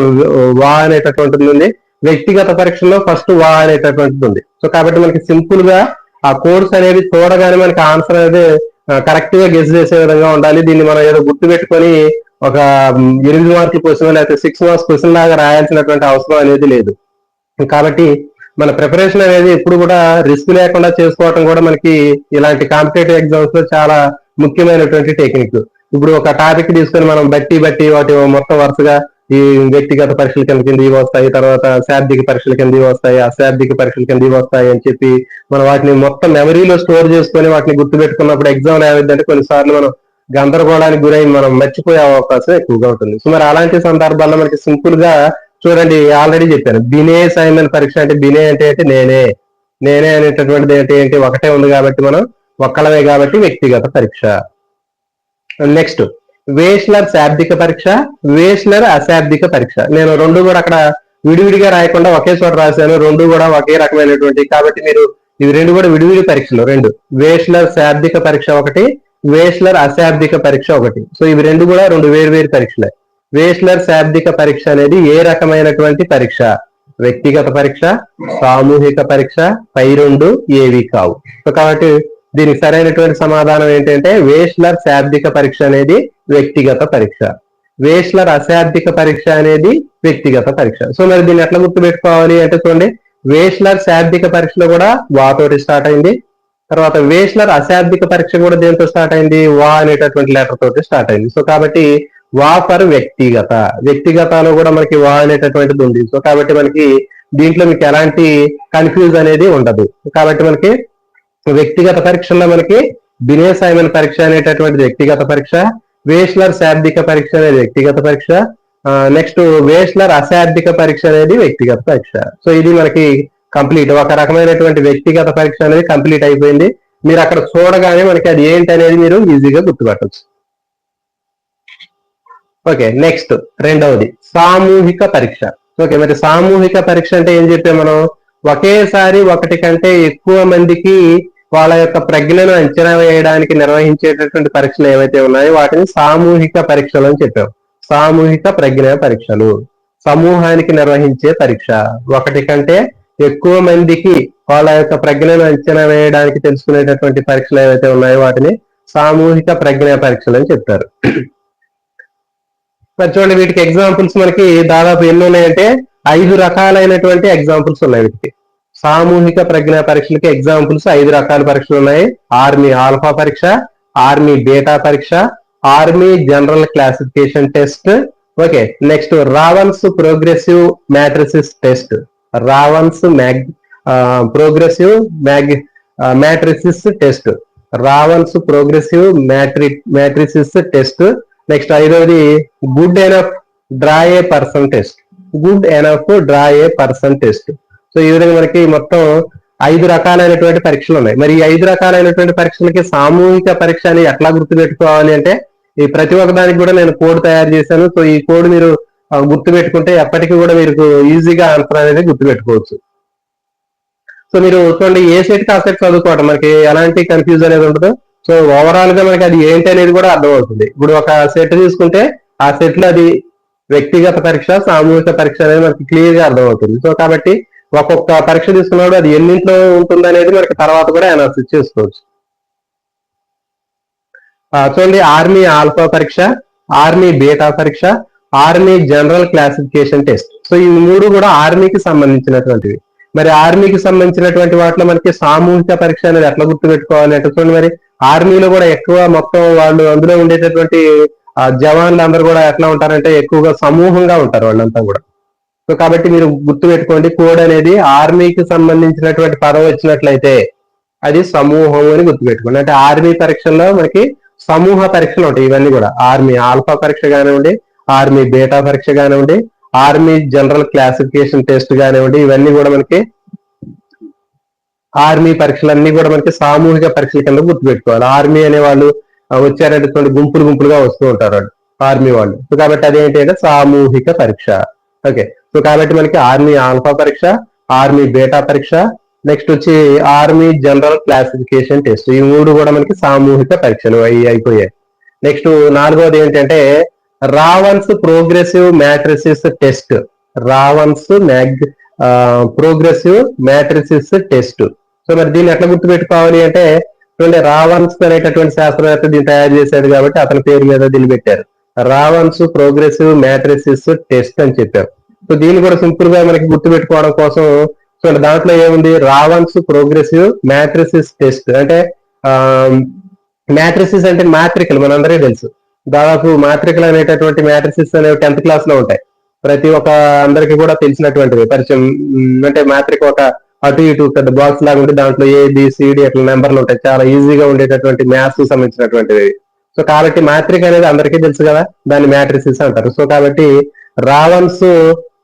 వా అనేటటువంటిది ఉంది. వ్యక్తిగత పరీక్షలో ఫస్ట్ వా అనేటటువంటిది ఉంది. సో కాబట్టి మనకి సింపుల్ గా ఆ కోర్స్ అనేది చూడగానే మనకి ఆన్సర్ అనేది కరెక్ట్ గా గెస్ చేసే విధంగా ఉండాలి. దీన్ని మనం ఏదో గుర్తు పెట్టుకొని ఒక 8 మార్కుల క్వశ్చన్ లేకపోతే 6 మార్క్స్ క్వశ్చన్ లాగా రాయాల్సినటువంటి అవసరం అనేది లేదు. కాబట్టి మన ప్రిపరేషన్ అనేది ఎప్పుడు కూడా రిస్క్ లేకుండా చేసుకోవటం కూడా మనకి ఇలాంటి కాంపిటేటివ్ ఎగ్జామ్స్ లో చాలా ముఖ్యమైనటువంటి టెక్నిక్. ఇప్పుడు ఒక టాపిక్ తీసుకొని మనం బట్టి వాటి మొత్తం వరుసగా ఈ వ్యక్తిగత పరీక్షల కింద ఇవి వస్తాయి, తర్వాత శాబ్దిక పరీక్షల కింద ఇవి వస్తాయి, అశాబ్దిక పరీక్షల కింద ఇవి వస్తాయి అని చెప్పి మనం వాటిని మొత్తం మెమరీలో స్టోర్ చేసుకొని వాటిని గుర్తుపెట్టుకున్నప్పుడు ఎగ్జామ్ ఏమైందంటే కొన్నిసార్లు మనం గందరగోళానికి గురై మనం మర్చిపోయే అవకాశం ఎక్కువగా ఉంటుంది. సో మరి అలాంటి సందర్భాల్లో మనకి సింపుల్ గా చూడండి, ఆల్రెడీ చెప్పాను, బినే సైమన్ పరీక్ష అంటే బినే అంటే నేనే అనేటటువంటిది ఏంటి ఒకటే ఉంది కాబట్టి మనం ఒక్కలమే కాబట్టి వ్యక్తిగత పరీక్ష. నెక్స్ట్ వేస్లర్ శాబ్దిక పరీక్ష, వేస్లర్ అశాబ్దిక పరీక్ష. నేను 2 కూడా అక్కడ విడివిడిగా రాయకుండా ఒకే చోట రాశాను. 2 కూడా ఒకే రకమైనటువంటి, కాబట్టి మీరు ఇవి 2 కూడా విడివిడి పరీక్షలు 2. వేస్లర్ శాబ్దిక పరీక్ష ఒకటి, వేస్లర్ అశాబ్దిక పరీక్ష ఒకటి. సో ఇవి 2 కూడా 2 వేరు పరీక్షలే. వేస్లర్ శాబ్దిక పరీక్ష అనేది ఏ రకమైనటువంటి పరీక్ష, వ్యక్తిగత పరీక్ష, సామూహిక పరీక్ష, పై 2 ఏవి కావు. సో కాబట్టి దీనికి సరైనటువంటి సమాధానం ఏంటంటే వేస్లర్ శాబ్దిక పరీక్ష అనేది వ్యక్తిగత పరీక్ష, వేస్లర్ అశాబ్దిక పరీక్ష అనేది వ్యక్తిగత పరీక్ష. సో మరి దీన్ని ఎట్లా గుర్తుపెట్టుకోవాలి అంటే చూడండి, వేస్లర్ శాబ్దిక పరీక్షలో కూడా వాతోటి స్టార్ట్ అయింది, తర్వాత వేస్లర్ అశాబ్దిక పరీక్ష కూడా దేంతో స్టార్ట్ అయింది, వా అనేటటువంటి లెటర్ తోటి స్టార్ట్ అయింది. సో కాబట్టి వా ఫర్ వ్యక్తిగతలో కూడా మనకి వా అనేటటువంటిది ఉంది. సో కాబట్టి మనకి దీంట్లో మీకు ఎలాంటి కన్ఫ్యూజ్ అనేది ఉండదు. కాబట్టి మనకి వ్యక్తిగత పరీక్షల్లో మనకి బినే సైమన్ పరీక్ష అనేటటువంటిది వ్యక్తిగత పరీక్ష, వేస్లర్ శాబ్దిక పరీక్ష అనేది వ్యక్తిగత పరీక్ష, నెక్స్ట్ వేస్లర్ అశాబ్దిక పరీక్ష అనేది వ్యక్తిగత పరీక్ష. సో ఇది మనకి కంప్లీట్, ఒక రకమైనటువంటి వ్యక్తిగత పరీక్ష అనేది కంప్లీట్ అయిపోయింది. మీరు అక్కడ చూడగానే మనకి అది ఏంటి అనేది మీరు ఈజీగా గుర్తుపట్టవచ్చు. ఓకే, నెక్స్ట్ రెండవది సామూహిక పరీక్ష. ఓకే, మరి సామూహిక పరీక్ష అంటే ఏం చెప్పాం మనం? ఒకేసారి ఒకటి కంటే ఎక్కువ మందికి వాళ్ళ యొక్క ప్రజ్ఞను అంచనా వేయడానికి నిర్వహించేటటువంటి పరీక్షలు ఏవైతే ఉన్నాయో వాటిని సామూహిక పరీక్షలు అని చెప్పాం. సామూహిక ప్రజ్ఞ పరీక్షలు, సమూహానికి నిర్వహించే పరీక్ష, ఒకటి కంటే ఎక్కువ మందికి వాళ్ళ యొక్క ప్రజ్ఞను అంచనా వేయడానికి తెలుసుకునేటటువంటి పరీక్షలు ఏవైతే ఉన్నాయో వాటిని సామూహిక ప్రజ్ఞా పరీక్షలు అని చెప్తారు. మరి చూడండి, వీటికి ఎగ్జాంపుల్స్ మనకి దాదాపు ఎన్ని ఉన్నాయంటే 5 రకాలైనటువంటి ఎగ్జాంపుల్స్ ఉన్నాయి వీటికి. సామూహిక ప్రజ్ఞా పరీక్షలకి ఎగ్జాంపుల్స్ 5 రకాల పరీక్షలు ఉన్నాయి. ఆర్మీ ఆల్ఫా పరీక్ష, ఆర్మీ బీటా పరీక్ష, army general classification test. Okay, next Raven's progressive matrices test, Raven's progressive matrices test, Raven's progressive matrices test. Next ఐదవది good enough draw a person test, good enough draw a person test. So ఈ విధంగా మనకి మొత్తం 5 రకాలైనటువంటి పరీక్షలు ఉన్నాయి. మరి ఈ 5 రకాలైనటువంటి పరీక్షలకి సామూహిక పరీక్ష అని ఎట్లా గుర్తుపెట్టుకోవాలి అంటే, ఈ ప్రతి ఒక్క దానికి కూడా నేను కోడ్ తయారు చేశాను. సో ఈ కోడ్ మీరు గుర్తుపెట్టుకుంటే ఎప్పటికీ కూడా మీరు ఈజీగా ఆన్సర్ అనేది గుర్తుపెట్టుకోవచ్చు. సో మీరు చూడండి, ఏ సెట్ ఆ సెట్ చదువుకోవడం మనకి ఎలాంటి కన్ఫ్యూజ్ అనేది ఉండదు. సో ఓవరాల్ గా మనకి అది ఏంటి అనేది కూడా అర్థమవుతుంది. ఇప్పుడు ఒక సెట్ తీసుకుంటే ఆ సెట్ లో అది వ్యక్తిగత పరీక్ష, సామూహిక పరీక్ష అనేది మనకి క్లియర్ గా అర్థమవుతుంది. సో కాబట్టి ఒక్కొక్క పరీక్ష తీసుకున్నప్పుడు అది ఎన్నింట్లో ఉంటుంది అనేది మనకి తర్వాత కూడా అనాలిసిస్ చేసుకోవచ్చు. చూడండి, ఆర్మీ ఆల్ఫా పరీక్ష, ఆర్మీ బీటా పరీక్ష, army general classification test. So ఈ 3 కూడా ఆర్మీకి సంబంధించినటువంటివి. మరి ఆర్మీకి సంబంధించినటువంటి వాటిలో మనకి సామూహిక పరీక్ష అనేది ఎట్లా గుర్తుపెట్టుకోవాలి అంటే, చూడండి మరి ఆర్మీలో కూడా ఎక్కువ మొత్తం వాళ్ళు అందులో ఉండేటటువంటి జవాన్లు అందరూ కూడా ఎట్లా ఉంటారంటే ఎక్కువగా సమూహంగా ఉంటారు వాళ్ళంతా కూడా. సో కాబట్టి మీరు గుర్తుపెట్టుకోండి, కోడ్ అనేది ఆర్మీకి సంబంధించినటువంటి పదం వచ్చినట్లయితే అది సమూహం అని గుర్తుపెట్టుకోండి. అంటే ఆర్మీ పరీక్షల్లో మనకి సమూహ పరీక్షలు ఉంటాయి. ఇవన్నీ కూడా ఆర్మీ ఆల్ఫా పరీక్ష కానివ్వండి, ఆర్మీ బీటా పరీక్ష కానివ్వండి, ఆర్మీ జనరల్ క్లాసిఫికేషన్ టెస్ట్ కానివ్వండి, ఇవన్నీ కూడా మనకి ఆర్మీ పరీక్షలన్నీ కూడా మనకి సామూహిక పరీక్షల కింద గుర్తుపెట్టుకోవాలి. ఆర్మీ అనే వాళ్ళు వచ్చారంటే గుంపులు గుంపులుగా వస్తూ ఉంటారు వాళ్ళు, ఆర్మీ వాళ్ళు. సో కాబట్టి అదేంటి అంటే సామూహిక పరీక్ష. ఓకే, సో కాబట్టి మనకి ఆర్మీ ఆల్ఫా పరీక్ష, ఆర్మీ బీటా పరీక్ష, నెక్స్ట్ వచ్చి ఆర్మీ జనరల్ క్లాసిఫికేషన్ టెస్ట్. ఈ 3 కూడా మనకి సామూహిక పరీక్షలు అయిపోయాయి. నెక్స్ట్ 4వది ఏంటంటే Raven's progressive matrices test, Raven's progressive matrices test. So మరి దీన్ని ఎట్లా గుర్తుపెట్టుకోవాలి అంటే, చూడండి రావన్స్ అనేటటువంటి శాస్త్రవేత్త దీన్ని తయారు చేశాడు కాబట్టి అతని పేరు మీద దీన్ని పెట్టారు, రావన్స్ ప్రోగ్రెసివ్ మ్యాట్రిసిస్ టెస్ట్ అని చెప్పారు. సో దీన్ని కూడా సింపుల్ గా మనకి గుర్తుపెట్టుకోవడం కోసం చూడండి, దాంట్లో ఏముంది, రావన్స్ ప్రోగ్రెసివ్ మ్యాట్రిసిస్ టెస్ట్ అంటే మ్యాట్రిసిస్ అంటే మాత్రికలు మనందరికీ తెలుసు. దాదాపు మాత్రికలు అనేటటువంటి మ్యాట్రిసిస్ అనేవి 10th క్లాస్ లో ఉంటాయి. ప్రతి ఒక్క అందరికి కూడా తెలిసినటువంటివి పరిచయం. అంటే మాత్రిక ఒక అటు ఇటు పెద్ద బాక్స్ లాగా ఉంటే దాంట్లో ABCD అట్లా నెంబర్లు ఉంటాయి. చాలా ఈజీగా ఉండేటటువంటి మ్యాథ్స్ కి సంబంధించినటువంటివి. సో కాబట్టి మాత్రిక అనేది అందరికీ తెలుసు కదా, దాన్ని మ్యాట్రిసిస్ అంటారు. సో కాబట్టి రావన్స్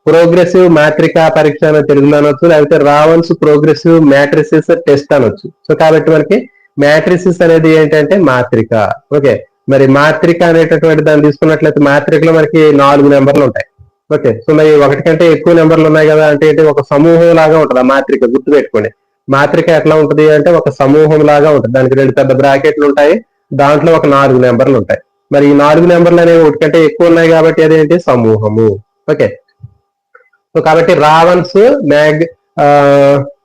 ప్రోగ్రెసివ్ మాత్రిక పరీక్ష అని తెలుగులో అనొచ్చు, లేకపోతే రావన్స్ ప్రోగ్రెసివ్ మ్యాట్రిసిస్ టెస్ట్ అనొచ్చు. సో కాబట్టి మనకి మ్యాట్రిసిస్ అనేది ఏంటంటే మాత్రిక. ఓకే, మరి మాత్రిక అనేటటువంటి దాన్ని తీసుకున్నట్లయితే మాత్రికలో మనకి 4 నెంబర్లు ఉంటాయి. ఓకే, సో మరి ఒకటి కంటే ఎక్కువ నెంబర్లు ఉన్నాయి కదా అంటే ఒక సమూహం లాగా ఉంటుంది ఆ మాత్రిక. గుర్తుపెట్టుకోండి, మాత్రిక ఎట్లా ఉంటుంది అంటే ఒక సమూహం లాగా ఉంటుంది. దానికి 2 పెద్ద బ్రాకెట్లు ఉంటాయి, దాంట్లో ఒక 4 నెంబర్లు ఉంటాయి. మరి ఈ 4 నెంబర్లు అనేవి ఒకటి కంటే ఎక్కువ ఉన్నాయి కాబట్టి అదేంటి సమూహము. ఓకే, సో కాబట్టి Raven's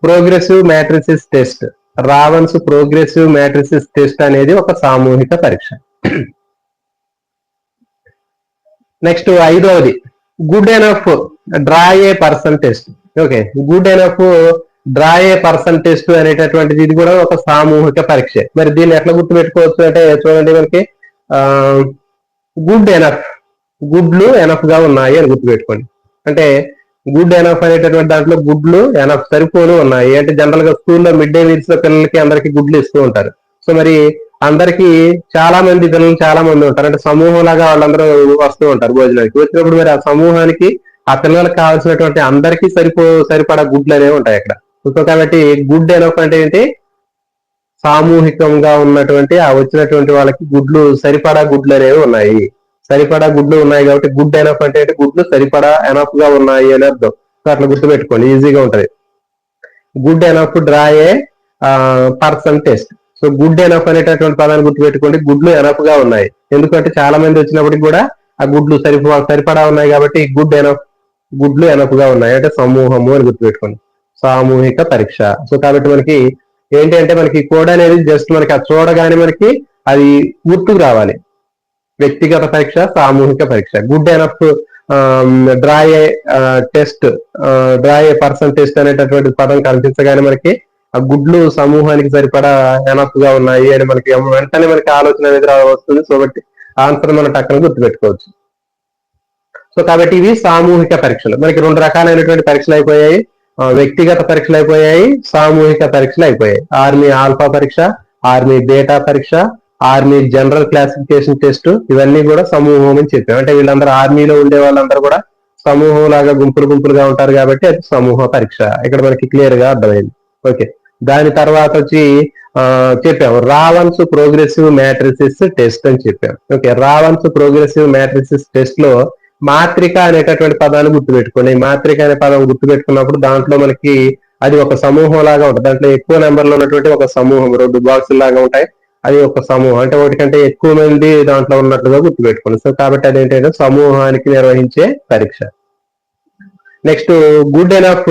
progressive matrices test, Raven's progressive matrices test అనేది ఒక సామూహిక పరీక్ష. నెక్స్ట్ 5వది good enough draw a person test. Okay, good enough draw a person test అనేటటువంటిది ఇది కూడా ఒక సామూహిక పరీక్ష. మరి దీన్ని ఎట్లా గుర్తుపెట్టుకోవచ్చు అంటే, చూడండి మనకి గుడ్ ఎనఫ్, గుడ్లు ఎనఫ్ గా ఉన్నాయి అని గుర్తుపెట్టుకోండి. అంటే గుడ్ ఎనఫ్ అనేటటువంటి దాంట్లో గుడ్లు ఎనఫ్ సరిపోను ఉన్నాయి. అంటే జనరల్ గా స్కూల్లో మిడ్ డే మీల్స్ లో పిల్లలకి అందరికి గుడ్లు ఇస్తూ ఉంటారు. సో మరి అందరికి చాలా మంది పిల్లలు చాలా మంది ఉంటారు, అంటే సమూహం లాగా వాళ్ళందరూ వస్తూ ఉంటారు భోజనానికి. వచ్చినప్పుడు మరి ఆ సమూహానికి ఆ పిల్లలకు కావాల్సినటువంటి అందరికీ సరిపడా గుడ్లు అనేవి ఉంటాయి అక్కడ. సో కాబట్టి గుడ్ ఎనఫ్ అంటే ఏంటి, సామూహికంగా ఉన్నటువంటి ఆ వచ్చినటువంటి వాళ్ళకి గుడ్లు సరిపడా గుడ్లు అనేవి ఉన్నాయి. సరిపడా గుడ్లు ఉన్నాయి కాబట్టి గుడ్ ఎనఫ్ అంటే ఏంటి, గుడ్లు సరిపడా ఎనఫ్ గా ఉన్నాయి అని అర్థం. సో అట్లా గుర్తుపెట్టుకోండి, ఈజీగా ఉంటది. Good enough draw a person test. So good enough అనేటటువంటి పదాన్ని గుర్తుపెట్టుకోండి, గుడ్లు ఎనఫ్ గా ఉన్నాయి. ఎందుకంటే చాలా మంది వచ్చినప్పటికి కూడా ఆ గుడ్లు సరిపడా ఉన్నాయి కాబట్టి గుడ్ ఎనఫ్, గుడ్లు ఎనఫ్ గా ఉన్నాయి అంటే సమూహము అని గుర్తుపెట్టుకోండి, సామూహిక పరీక్ష. సో కాబట్టి మనకి ఏంటి అంటే మనకి కోడ్ అనేది జస్ట్ మనకి అది చూడగానే మనకి అది గుర్తుకు రావాలి. వ్యక్తిగత పరీక్ష, సామూహిక పరీక్ష. Good enough draw A test, draw a person test అనేటటువంటి పదం కనిపించగానే మనకి ఆ గుడ్లు సమూహానికి సరిపడా ఎనఫ్ గా ఉన్నాయి అని మనకి వెంటనే మనకి ఆలోచన అనేది వస్తుంది. సో కాబట్టి ఆన్సర్ మనం టక్కన గుర్తుపెట్టుకోవచ్చు. సో కాబట్టి ఇవి సామూహిక పరీక్షలు. మనకి రెండు రకాలైనటువంటి పరీక్షలు అయిపోయాయి, వ్యక్తిగత పరీక్షలు అయిపోయాయి, సామూహిక పరీక్షలు అయిపోయాయి. ఆర్మీ ఆల్ఫా పరీక్ష, ఆర్మీ బీటా పరీక్ష, ఆర్మీ జనరల్ క్లాసిఫికేషన్ టెస్ట్, ఇవన్నీ కూడా సమూహం అని చెప్పాం. అంటే వీళ్ళందరూ ఆర్మీలో ఉండే వాళ్ళందరూ కూడా సమూహం లాగా గుంపులుగా ఉంటారు కాబట్టి అది సమూహ పరీక్ష. ఇక్కడ మనకి క్లియర్ గా అర్థమైంది. ఓకే, దాని తర్వాత వచ్చి చెప్పాము రావన్స్ ప్రోగ్రెసివ్ మ్యాట్రిసిస్ టెస్ట్ అని చెప్పాం. ఓకే, రావన్స్ ప్రోగ్రెసివ్ మ్యాట్రిసిస్ టెస్ట్ లో మాత్రిక అనేటటువంటి పదాన్ని గుర్తుపెట్టుకోండి. మాత్రిక అనే పదం గుర్తుపెట్టుకున్నప్పుడు దాంట్లో మనకి అది ఒక సమూహం లాగా ఉంటుంది. దాంట్లో ఎక్కువ నెంబర్ లో ఉన్నటువంటి ఒక సమూహం, 2 బాక్సులు లాగా ఉంటాయి, అది ఒక సమూహం. అంటే ఒకటి కంటే ఎక్కువ మంది దాంట్లో ఉన్నట్లుగా గుర్తుపెట్టుకోండి. సో కాబట్టి అదేంటంటే సమూహానికి నిర్వహించే పరీక్ష. Next good enough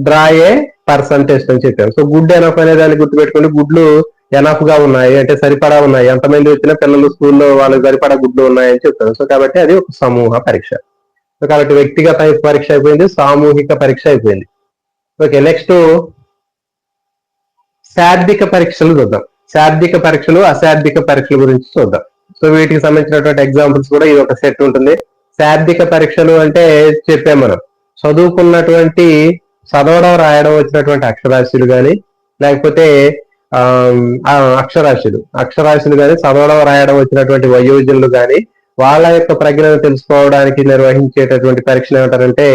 draw a person test అని చెప్పాము. సో గుడ్ ఎనఫ్ అనే దాన్ని గుర్తుపెట్టుకోండి, గుడ్లు ఎనఫ్ గా ఉన్నాయి అంటే సరిపడా ఉన్నాయి, ఎంతమంది వచ్చినా పిల్లలు స్కూల్లో వాళ్ళకి సరిపడా గుడ్లు ఉన్నాయని చెప్తారు. సో కాబట్టి అది ఒక సమూహ పరీక్ష. సో కాబట్టి వ్యక్తిగత పరీక్ష అయిపోయింది, సామూహిక పరీక్ష అయిపోయింది. ఓకే, నెక్స్ట్ శాబ్దిక పరీక్షలు చూద్దాం. శాబ్దిక పరీక్షలు, అశాబ్దిక పరీక్షల గురించి చూద్దాం. సో వీటికి సంబంధించినటువంటి ఎగ్జాంపుల్స్ కూడా ఇది ఒక సెట్ ఉంటుంది. శాబ్దిక పరీక్షలు అంటే చెప్పాం మనం, చదువుకున్నటువంటి చదవడం రాయడం వచ్చినటువంటి అక్షరాస్యులు కానీ, లేకపోతే అక్షరాస్యులు కానీ, చదవడం రాయడం వచ్చినటువంటి వయోజనులు కానీ వాళ్ళ యొక్క ప్రజ్ఞను తెలుసుకోవడానికి నిర్వహించేటటువంటి పరీక్షలు ఏమంటారంటే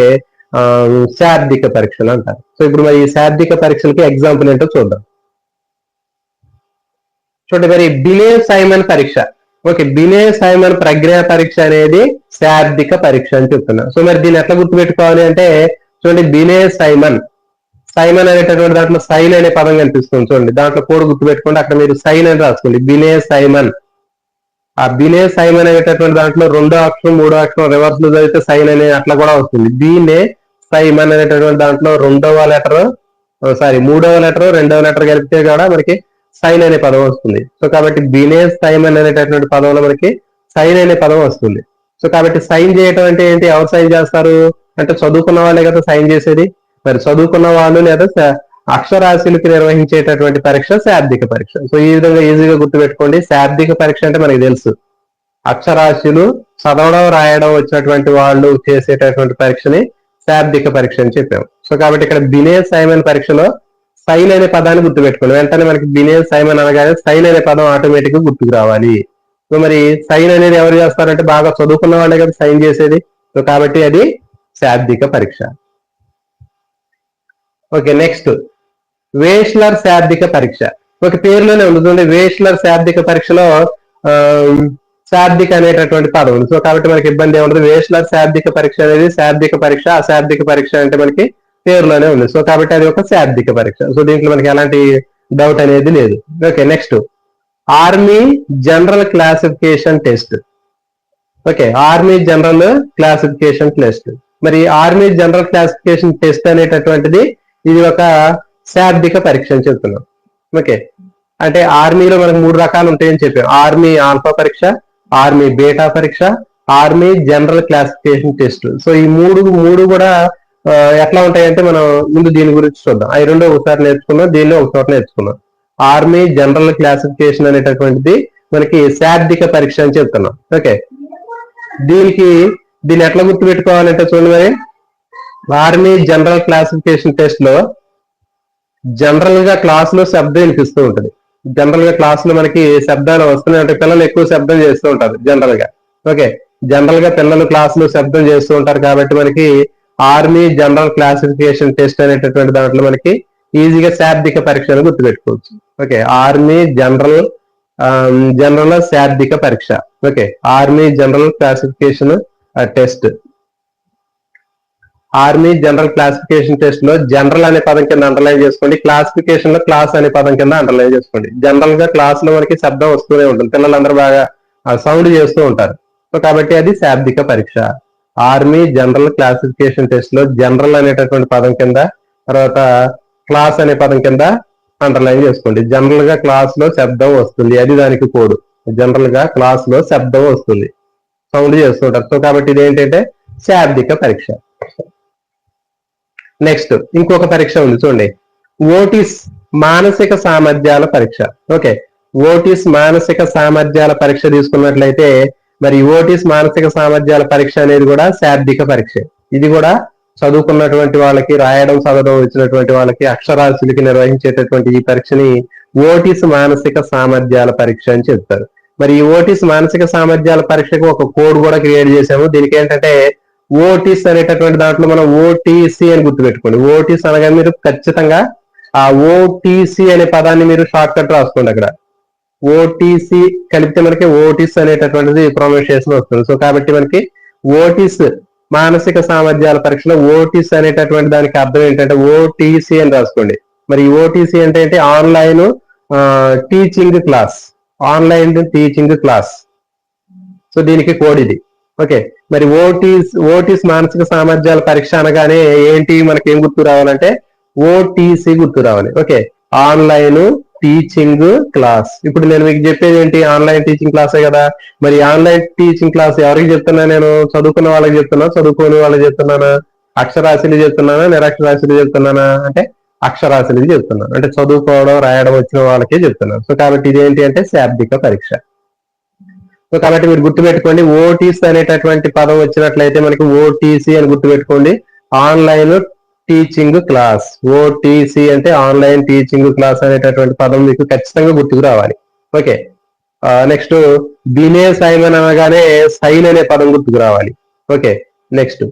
శాబ్దిక పరీక్షలు అంటారు. సో ఇప్పుడు మరి ఈ శాబ్దిక పరీక్షలకి ఎగ్జాంపుల్ ఏంటో చూద్దాం. చూడండి, మరి బినే సైమన్ పరీక్ష. ఓకే, బినే సైమన్ ప్రజ్ఞా పరీక్ష అనేది శాబ్దిక పరీక్ష అని చెప్తున్నా. సో మరి దీన్ని ఎట్లా గుర్తుపెట్టుకోవాలి అంటే చూడండి, బినే సైమన్, సైమన్ అనేటటువంటి దాంట్లో సైన్ అనే పదం కనిపిస్తుంది చూడండి, దాంట్లో కోడ్ గుర్తుపెట్టుకోండి, అక్కడ మీరు సైన్ అని రాసుకోండి, బినే సైమన్. ఆ బినే సైమన్ అనేటటువంటి దాంట్లో 2వ అక్షరం 3వ అక్షరం రివర్స్ లో చదివితే సైన్ అనే అట్లా కూడా వస్తుంది. బినే సైమన్ అనేటటువంటి దాంట్లో 3వ లెటర్ 2వ లెటర్ కలిపితే కూడా మనకి సైన్ అనే పదం వస్తుంది. సో కాబట్టి బినే సైమన్ అనేటటువంటి పదంలో మనకి సైన్ అనే పదం వస్తుంది. సో కాబట్టి సైన్ చేయటం అంటే ఏంటి, ఎవరు సైన్ చేస్తారు అంటే చదువుకున్న వాళ్ళే కదా సైన్ చేసేది. మరి చదువుకున్న వాళ్ళు లేదా అక్షరాస్యులకి నిర్వహించేటటువంటి పరీక్ష శాబ్దిక పరీక్ష. సో ఈ విధంగా ఈజీగా గుర్తుపెట్టుకోండి. శాబ్దిక పరీక్ష అంటే మనకి తెలుసు, అక్షరాస్యులు చదవడం రాయడం వచ్చినటువంటి వాళ్ళు చేసేటటువంటి పరీక్షని శాబ్దిక పరీక్ష అని చెప్పాము. సో కాబట్టి ఇక్కడ బినే సైమన్ పరీక్షలో సైన్ అనే పదాన్ని గుర్తుపెట్టుకోండి. వెంటనే మనకి బినే సైమన్ అనగానే సైన్ అనే పదం ఆటోమేటిక్ గా గుర్తుకు రావాలి. సో మరి సైన్ అనేది ఎవరు చేస్తారంటే బాగా చదువుకున్న వాళ్ళే కదా సైన్ చేసేది. సో కాబట్టి అది శాబ్దిక పరీక్ష. ఓకే, నెక్స్ట్ వేష్లర్ శాబ్దిక పరీక్ష. ఒక పేరులోనే ఉంటుంది, వేష్లర్ శాబ్దిక పరీక్షలో శాబ్దిక అనేటటువంటి పదం ఉంది. సో కాబట్టి మనకి ఇబ్బంది ఏముంటుంది, వేష్లర్ శాబ్దిక పరీక్ష అనేది శాబ్దిక పరీక్ష, అశాబ్దిక పరీక్ష అంటే మనకి పేరులోనే ఉంది. సో కాబట్టి అది ఒక శాబ్దిక పరీక్ష. సో దీంట్లో మనకి ఎలాంటి డౌట్ అనేది లేదు. Okay, next army general classification test. Okay, army general classification test. మరి ఆర్మీ జనరల్ క్లాసిఫికేషన్ టెస్ట్ అనేటటువంటిది ఇది ఒక శాబ్దిక పరీక్ష అని చెప్తున్నాం. ఓకే, అంటే ఆర్మీలో మనకు 3 రకాలు ఉంటాయని చెప్పాం, ఆర్మీ ఆల్ఫా పరీక్ష, ఆర్మీ బీటా పరీక్ష, army general classification test. So ఈ మూడు కూడా ఎట్లా ఉంటాయంటే మనం ముందు దీని గురించి చూద్దాం. అవి 2 ఒకసారి నేర్చుకున్నాం, దీన్ని ఒకసారి నేర్చుకున్నాం. ఆర్మీ జనరల్ క్లాసిఫికేషన్ అనేటటువంటిది మనకి శాబ్దిక పరీక్ష అని చెప్తున్నాం. ఓకే, దీన్ని ఎట్లా గుర్తు పెట్టుకోవాలంటే చూడండి, మరి ఆర్మీ జనరల్ క్లాసిఫికేషన్ టెస్ట్ లో జనరల్ గా క్లాస్ లో శబ్దం వినిపిస్తూ ఉంటుంది. జనరల్ గా క్లాస్ లో మనకి శబ్దాలు వస్తున్నాయి అంటే పిల్లలు ఎక్కువ శబ్దం చేస్తూ ఉంటారు జనరల్ గా. ఓకే, జనరల్ గా పిల్లలు క్లాస్ లో శబ్దం చేస్తూ ఉంటారు కాబట్టి మనకి ఆర్మీ జనరల్ క్లాసిఫికేషన్ టెస్ట్ అనేటటువంటి దాంట్లో మనకి ఈజీగా శాబ్దిక పరీక్ష అని గుర్తుపెట్టుకోవచ్చు. ఓకే, ఆర్మీ జనరల్ శాబ్దిక పరీక్ష. Okay, army general classification test. Army general classification test లో జనరల్ అనే పదం కింద అండర్లైన్ చేసుకోండి, క్లాసిఫికేషన్ లో క్లాస్ అనే పదం కింద అండర్లైన్ చేసుకోండి. జనరల్ గా క్లాస్ లో మనకి శబ్దం వస్తూనే ఉంటుంది, పిల్లలందరూ బాగా సౌండ్ చేస్తూ ఉంటారు. సో కాబట్టి అది శాబ్దిక పరీక్ష. ఆర్మీ జనరల్ క్లాసిఫికేషన్ టెస్ట్ లో జనరల్ అనేటటువంటి పదం కింద, తర్వాత క్లాస్ అనే పదం కింద అండర్లైన్ చేసుకోండి. జనరల్ గా క్లాస్ లో శబ్దం వస్తుంది, అది దానికి కోడ్. జనరల్ గా క్లాస్ లో శబ్దం వస్తుంది, సౌండ్ చేస్తుంటారు. సో కాబట్టి ఇది ఏంటంటే శాబ్దిక పరీక్ష. నెక్స్ట్ ఇంకొక పరీక్ష ఉంది చూడండి, ఓటిస్ మానసిక సామర్థ్యాల పరీక్ష. ఓకే, ఓటిస్ మానసిక సామర్థ్యాల పరీక్ష తీసుకున్నట్లయితే మరి ఓటిస్ మానసిక సామర్థ్యాల పరీక్ష అనేది కూడా శాబ్దిక పరీక్ష. ఇది కూడా చదువుకున్నటువంటి వాళ్ళకి, రాయడం చదవడం వచ్చినటువంటి వాళ్ళకి, అక్షరాస్యులకి నిర్వహించేటటువంటి ఈ పరీక్షని ఓటిస్ మానసిక సామర్థ్యాల పరీక్ష అని చెప్తారు. మరి ఈ ఓటిస్ మానసిక సామర్థ్యాల పరీక్షకు ఒక కోడ్ కూడా క్రియేట్ చేశాము. దీనికి ఏంటంటే ఓటిస్ అనేటటువంటి దాంట్లో మనం ఓటీసీ అని గుర్తుపెట్టుకోండి. ఓటిస్ అనగా మీరు ఖచ్చితంగా ఆ ఓటీసీ అనే పదాన్ని మీరు షార్ట్ కట్ రాసుకోండి. అక్కడ ఓటీసీ కలిపితే మనకి ఓటిస్ అనేటటువంటిది ప్రొనౌన్సియేషన్ వస్తుంది. సో కాబట్టి మనకి ఓటిస్ మానసిక సామర్థ్యాల పరీక్షలో ఓటిస్ అనేటటువంటి దానికి అర్థం ఏంటంటే ఓటీసీ అని రాసుకోండి. మరి ఓటీసీ అంటే ఏంటి? Online teaching class, online teaching class. So దీనికి కోడ్ ఇది. ఓకే, మరి ఓటిస్ మానసిక సామర్థ్యాల పరీక్ష అనగానే ఏంటి మనకి ఏం గుర్తు రావాలంటే ఓటీసీ గుర్తు రావాలి. Okay, online teaching class. ఇప్పుడు నేను మీకు చెప్పేది ఏంటి? ఆన్లైన్ టీచింగ్ క్లాసే కదా. మరి ఆన్లైన్ టీచింగ్ క్లాస్ ఎవరికి చెప్తున్నా? నేను చదువుకున్న వాళ్ళకి చెప్తున్నా, చదువుకోని వాళ్ళకి చెప్తున్నానా? అక్షరాస్యులు చెప్తున్నానా, నిరక్షరాస్యులు చెప్తున్నానా? అంటే అక్షరాస్యులకి చెప్తున్నాను, అంటే చదువుకోవడం రాయడం వచ్చిన వాళ్ళకే చెప్తున్నాను. సో కాబట్టి ఇదేంటి అంటే శాబ్దిక పరీక్ష. సో కాబట్టి మీరు గుర్తుపెట్టుకోండి, ఓటీసీ అనేటటువంటి పదం వచ్చినట్లయితే మనకి ఓటీసీ అని గుర్తుపెట్టుకోండి. ఆన్లైన్ టీచింగ్ క్లాస్, ఓటీసీ అంటే ఆన్లైన్ టీచింగ్ క్లాస్ అనేటటువంటి పదం మీకు ఖచ్చితంగా గుర్తుకు రావాలి. ఓకే, నెక్స్ట్ బినే సైమన్ అనగానే సైన్ అనే పదం గుర్తుకు రావాలి. Okay, next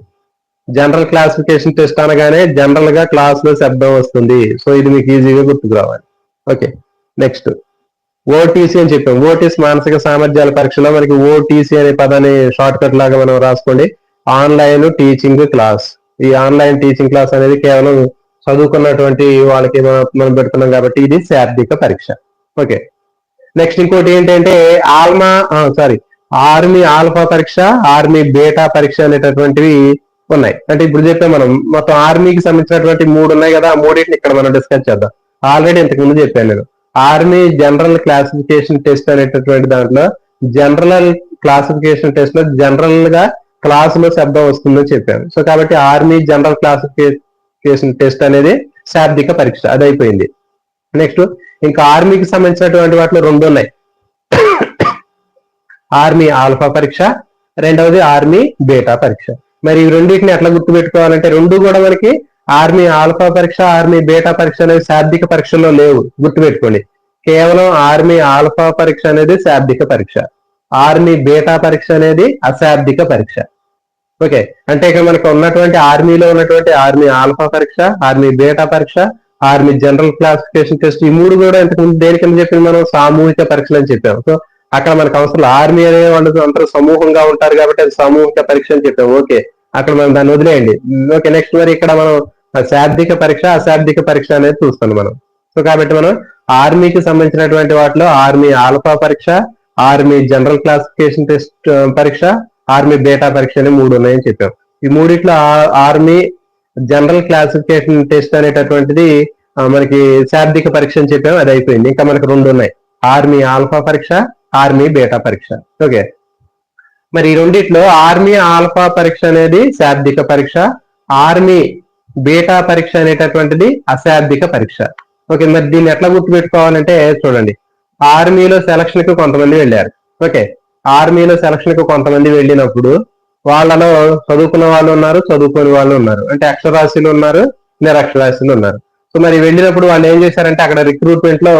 general classification test అనగానే జనరల్ గా క్లాస్ లో శబ్దం వస్తుంది. సో ఇది మీకు ఈజీగా గుర్తుకు రావాలి. ఓకే, నెక్స్ట్ ఓటీసీ అని చెప్పాం. ఓటీసీ మానసిక సామర్థ్యాల పరీక్షలో మనకి ఓటీసీ అనే పదాన్ని షార్ట్ కట్ లాగా మనం రాసుకోండి, ఆన్లైన్ టీచింగ్ క్లాస్. ఈ ఆన్లైన్ టీచింగ్ క్లాస్ అనేది కేవలం చదువుకున్నటువంటి వాళ్ళకి మనం పెడుతున్నాం కాబట్టి ఇది శాబ్దిక పరీక్ష. ఓకే, నెక్స్ట్ ఇంకోటి ఏంటంటే ఆర్మీ ఆల్ఫా పరీక్ష, ఆర్మీ బీటా పరీక్ష అనేటటువంటివి ఉన్నాయి. అంటే ఇప్పుడు చెప్పాం మనం మొత్తం ఆర్మీకి సంబంధించినటువంటి 3 ఉన్నాయి కదా, ఆ మూడింటిని ఇక్కడ మనం డిస్కస్ చేద్దాం. ఆల్రెడీ ఇంతకు ముందు చెప్పాను నేను, ఆర్మీ జనరల్ క్లాసిఫికేషన్ టెస్ట్ అనేటటువంటి దాంట్లో జనరల్ క్లాసిఫికేషన్ టెస్ట్ లో జనరల్ గా క్లాస్ లో శబ్దం వస్తుందని చెప్పాను. సో కాబట్టి ఆర్మీ జనరల్ క్లాసిఫికేషన్ టెస్ట్ అనేది శాబ్దిక పరీక్ష, అది అయిపోయింది. నెక్స్ట్ ఇంకా ఆర్మీకి సంబంధించినటువంటి వాటిలో 2 ఉన్నాయి, ఆర్మీ ఆల్ఫా పరీక్ష, రెండవది ఆర్మీ బీటా పరీక్ష. మరి ఈ రెండింటిని ఎట్లా గుర్తుపెట్టుకోవాలంటే, 2 కూడా మనకి ఆర్మీ ఆల్ఫా పరీక్ష, ఆర్మీ బీటా పరీక్ష అనేది శాబ్దిక పరీక్షలో లేవు, గుర్తుపెట్టుకోండి. కేవలం ఆర్మీ ఆల్ఫా పరీక్ష అనేది శాబ్దిక పరీక్ష, ఆర్మీ బీటా పరీక్ష అనేది అశాబ్దిక పరీక్ష. ఓకే, అంటే ఇక్కడ మనకు ఉన్నటువంటి ఆర్మీలో ఉన్నటువంటి ఆర్మీ ఆల్ఫా పరీక్ష, ఆర్మీ బీటా పరీక్ష, ఆర్మీ జనరల్ క్లాసిఫికేషన్ టెస్ట్, ఈ 3 కూడా ఇంతకుముందు దేనికని చెప్పింది మనం? సామూహిక పరీక్షలు అని చెప్పాము. సో అక్కడ మనకు అవసరం ఆర్మీ అనే వాళ్ళు అందరూ సమూహంగా ఉంటారు కాబట్టి అది సామూహిక పరీక్ష అని చెప్పాము. ఓకే, అక్కడ మనం దాన్ని వదిలేయండి. ఓకే, నెక్స్ట్ మరి ఇక్కడ మనం శాబ్దిక పరీక్ష, అశాబ్దిక పరీక్ష అనేది చూస్తాం మనం. సో కాబట్టి మనం ఆర్మీకి సంబంధించినటువంటి వాటిలో ఆర్మీ ఆల్ఫా పరీక్ష, ఆర్మీ జనరల్ క్లాసిఫికేషన్ టెస్ట్ పరీక్ష, ఆర్మీ బీటా పరీక్ష అని 3 ఉన్నాయని చెప్పాం. ఈ మూడిట్లో ఆర్మీ జనరల్ క్లాసిఫికేషన్ టెస్ట్ అనేటటువంటిది మనకి శాబ్దిక పరీక్ష అని చెప్పాము, అది అయిపోయింది. ఇంకా మనకి 2 ఉన్నాయి, ఆర్మీ ఆల్ఫా పరీక్ష, ఆర్మీ బీటా పరీక్ష. ఓకే, మరి ఈ రెండిట్లో ఆర్మీ ఆల్ఫా పరీక్ష అనేది శాబ్దిక పరీక్ష, ఆర్మీ బీటా పరీక్ష అనేటటువంటిది అశాబ్దిక పరీక్ష. ఓకే, మరి దీన్ని ఎట్లా గుర్తుపెట్టుకోవాలంటే చూడండి, ఆర్మీలో సెలక్షన్ కి కొంతమంది వెళ్ళారు. ఓకే, ఆర్మీలో సెలక్షన్ కి కొంతమంది వెళ్ళినప్పుడు వాళ్ళలో చదువుకున్న వాళ్ళు ఉన్నారు, చదువుకోని వాళ్ళు ఉన్నారు, అంటే అక్షరాస్యులు ఉన్నారు, నిరక్షరాస్యులు ఉన్నారు. సో మరి వెళ్ళినప్పుడు వాళ్ళు ఏం చేశారంటే అక్కడ రిక్రూట్మెంట్ లో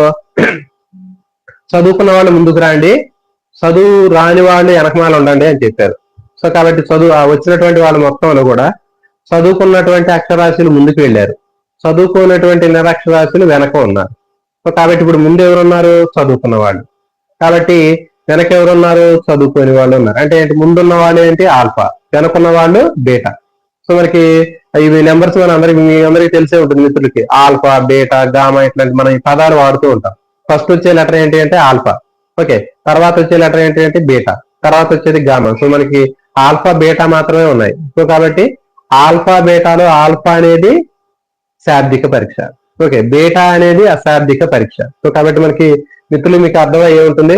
చదువుకున్న వాళ్ళు ముందుకు రండి, చదువు రాని వాళ్ళు వెనకమాల ఉండండి అని చెప్పారు. సో కాబట్టి వచ్చినటువంటి వాళ్ళ మొత్తంలో కూడా చదువుకున్నటువంటి అక్షరాస్యులు ముందుకు వెళ్ళారు, చదువుకున్నటువంటి నిరక్షరాస్యులు వెనక ఉన్నారు. సో కాబట్టి ఇప్పుడు ముందు ఎవరున్నారు? చదువుకున్న వాళ్ళు. కాబట్టి వెనక ఎవరున్నారు? చదువుకోని వాళ్ళు ఉన్నారు. అంటే ముందున్న వాళ్ళు ఏంటి? ఆల్ఫా, వెనకున్న వాళ్ళు బీటా. సో మనకి ఇవి నెంబర్స్ మీ అందరికి తెలిసే ఉంటుంది మిత్రులకి. ఆల్ఫా, బీటా, గామా ఇట్లాంటి మనం ఈ పదాలు వాడుతూ ఉంటాం. ఫస్ట్ వచ్చే లెటర్ ఏంటి అంటే ఆల్ఫా. ఓకే, తర్వాత వచ్చే లెటర్ ఏంటి అంటే బీటా, తర్వాత వచ్చేది గామా. సో మనకి ఆల్ఫా బీటా మాత్రమే ఉన్నాయి. సో కాబట్టి ఆల్ఫా బీటాలో ఆల్ఫా అనేది శాబ్దిక పరీక్ష, ఓకే, బీటా అనేది అశాబ్దిక పరీక్ష. సో కాబట్టి మనకి మిత్రులు మీకు అర్థమై ఉంటుంది.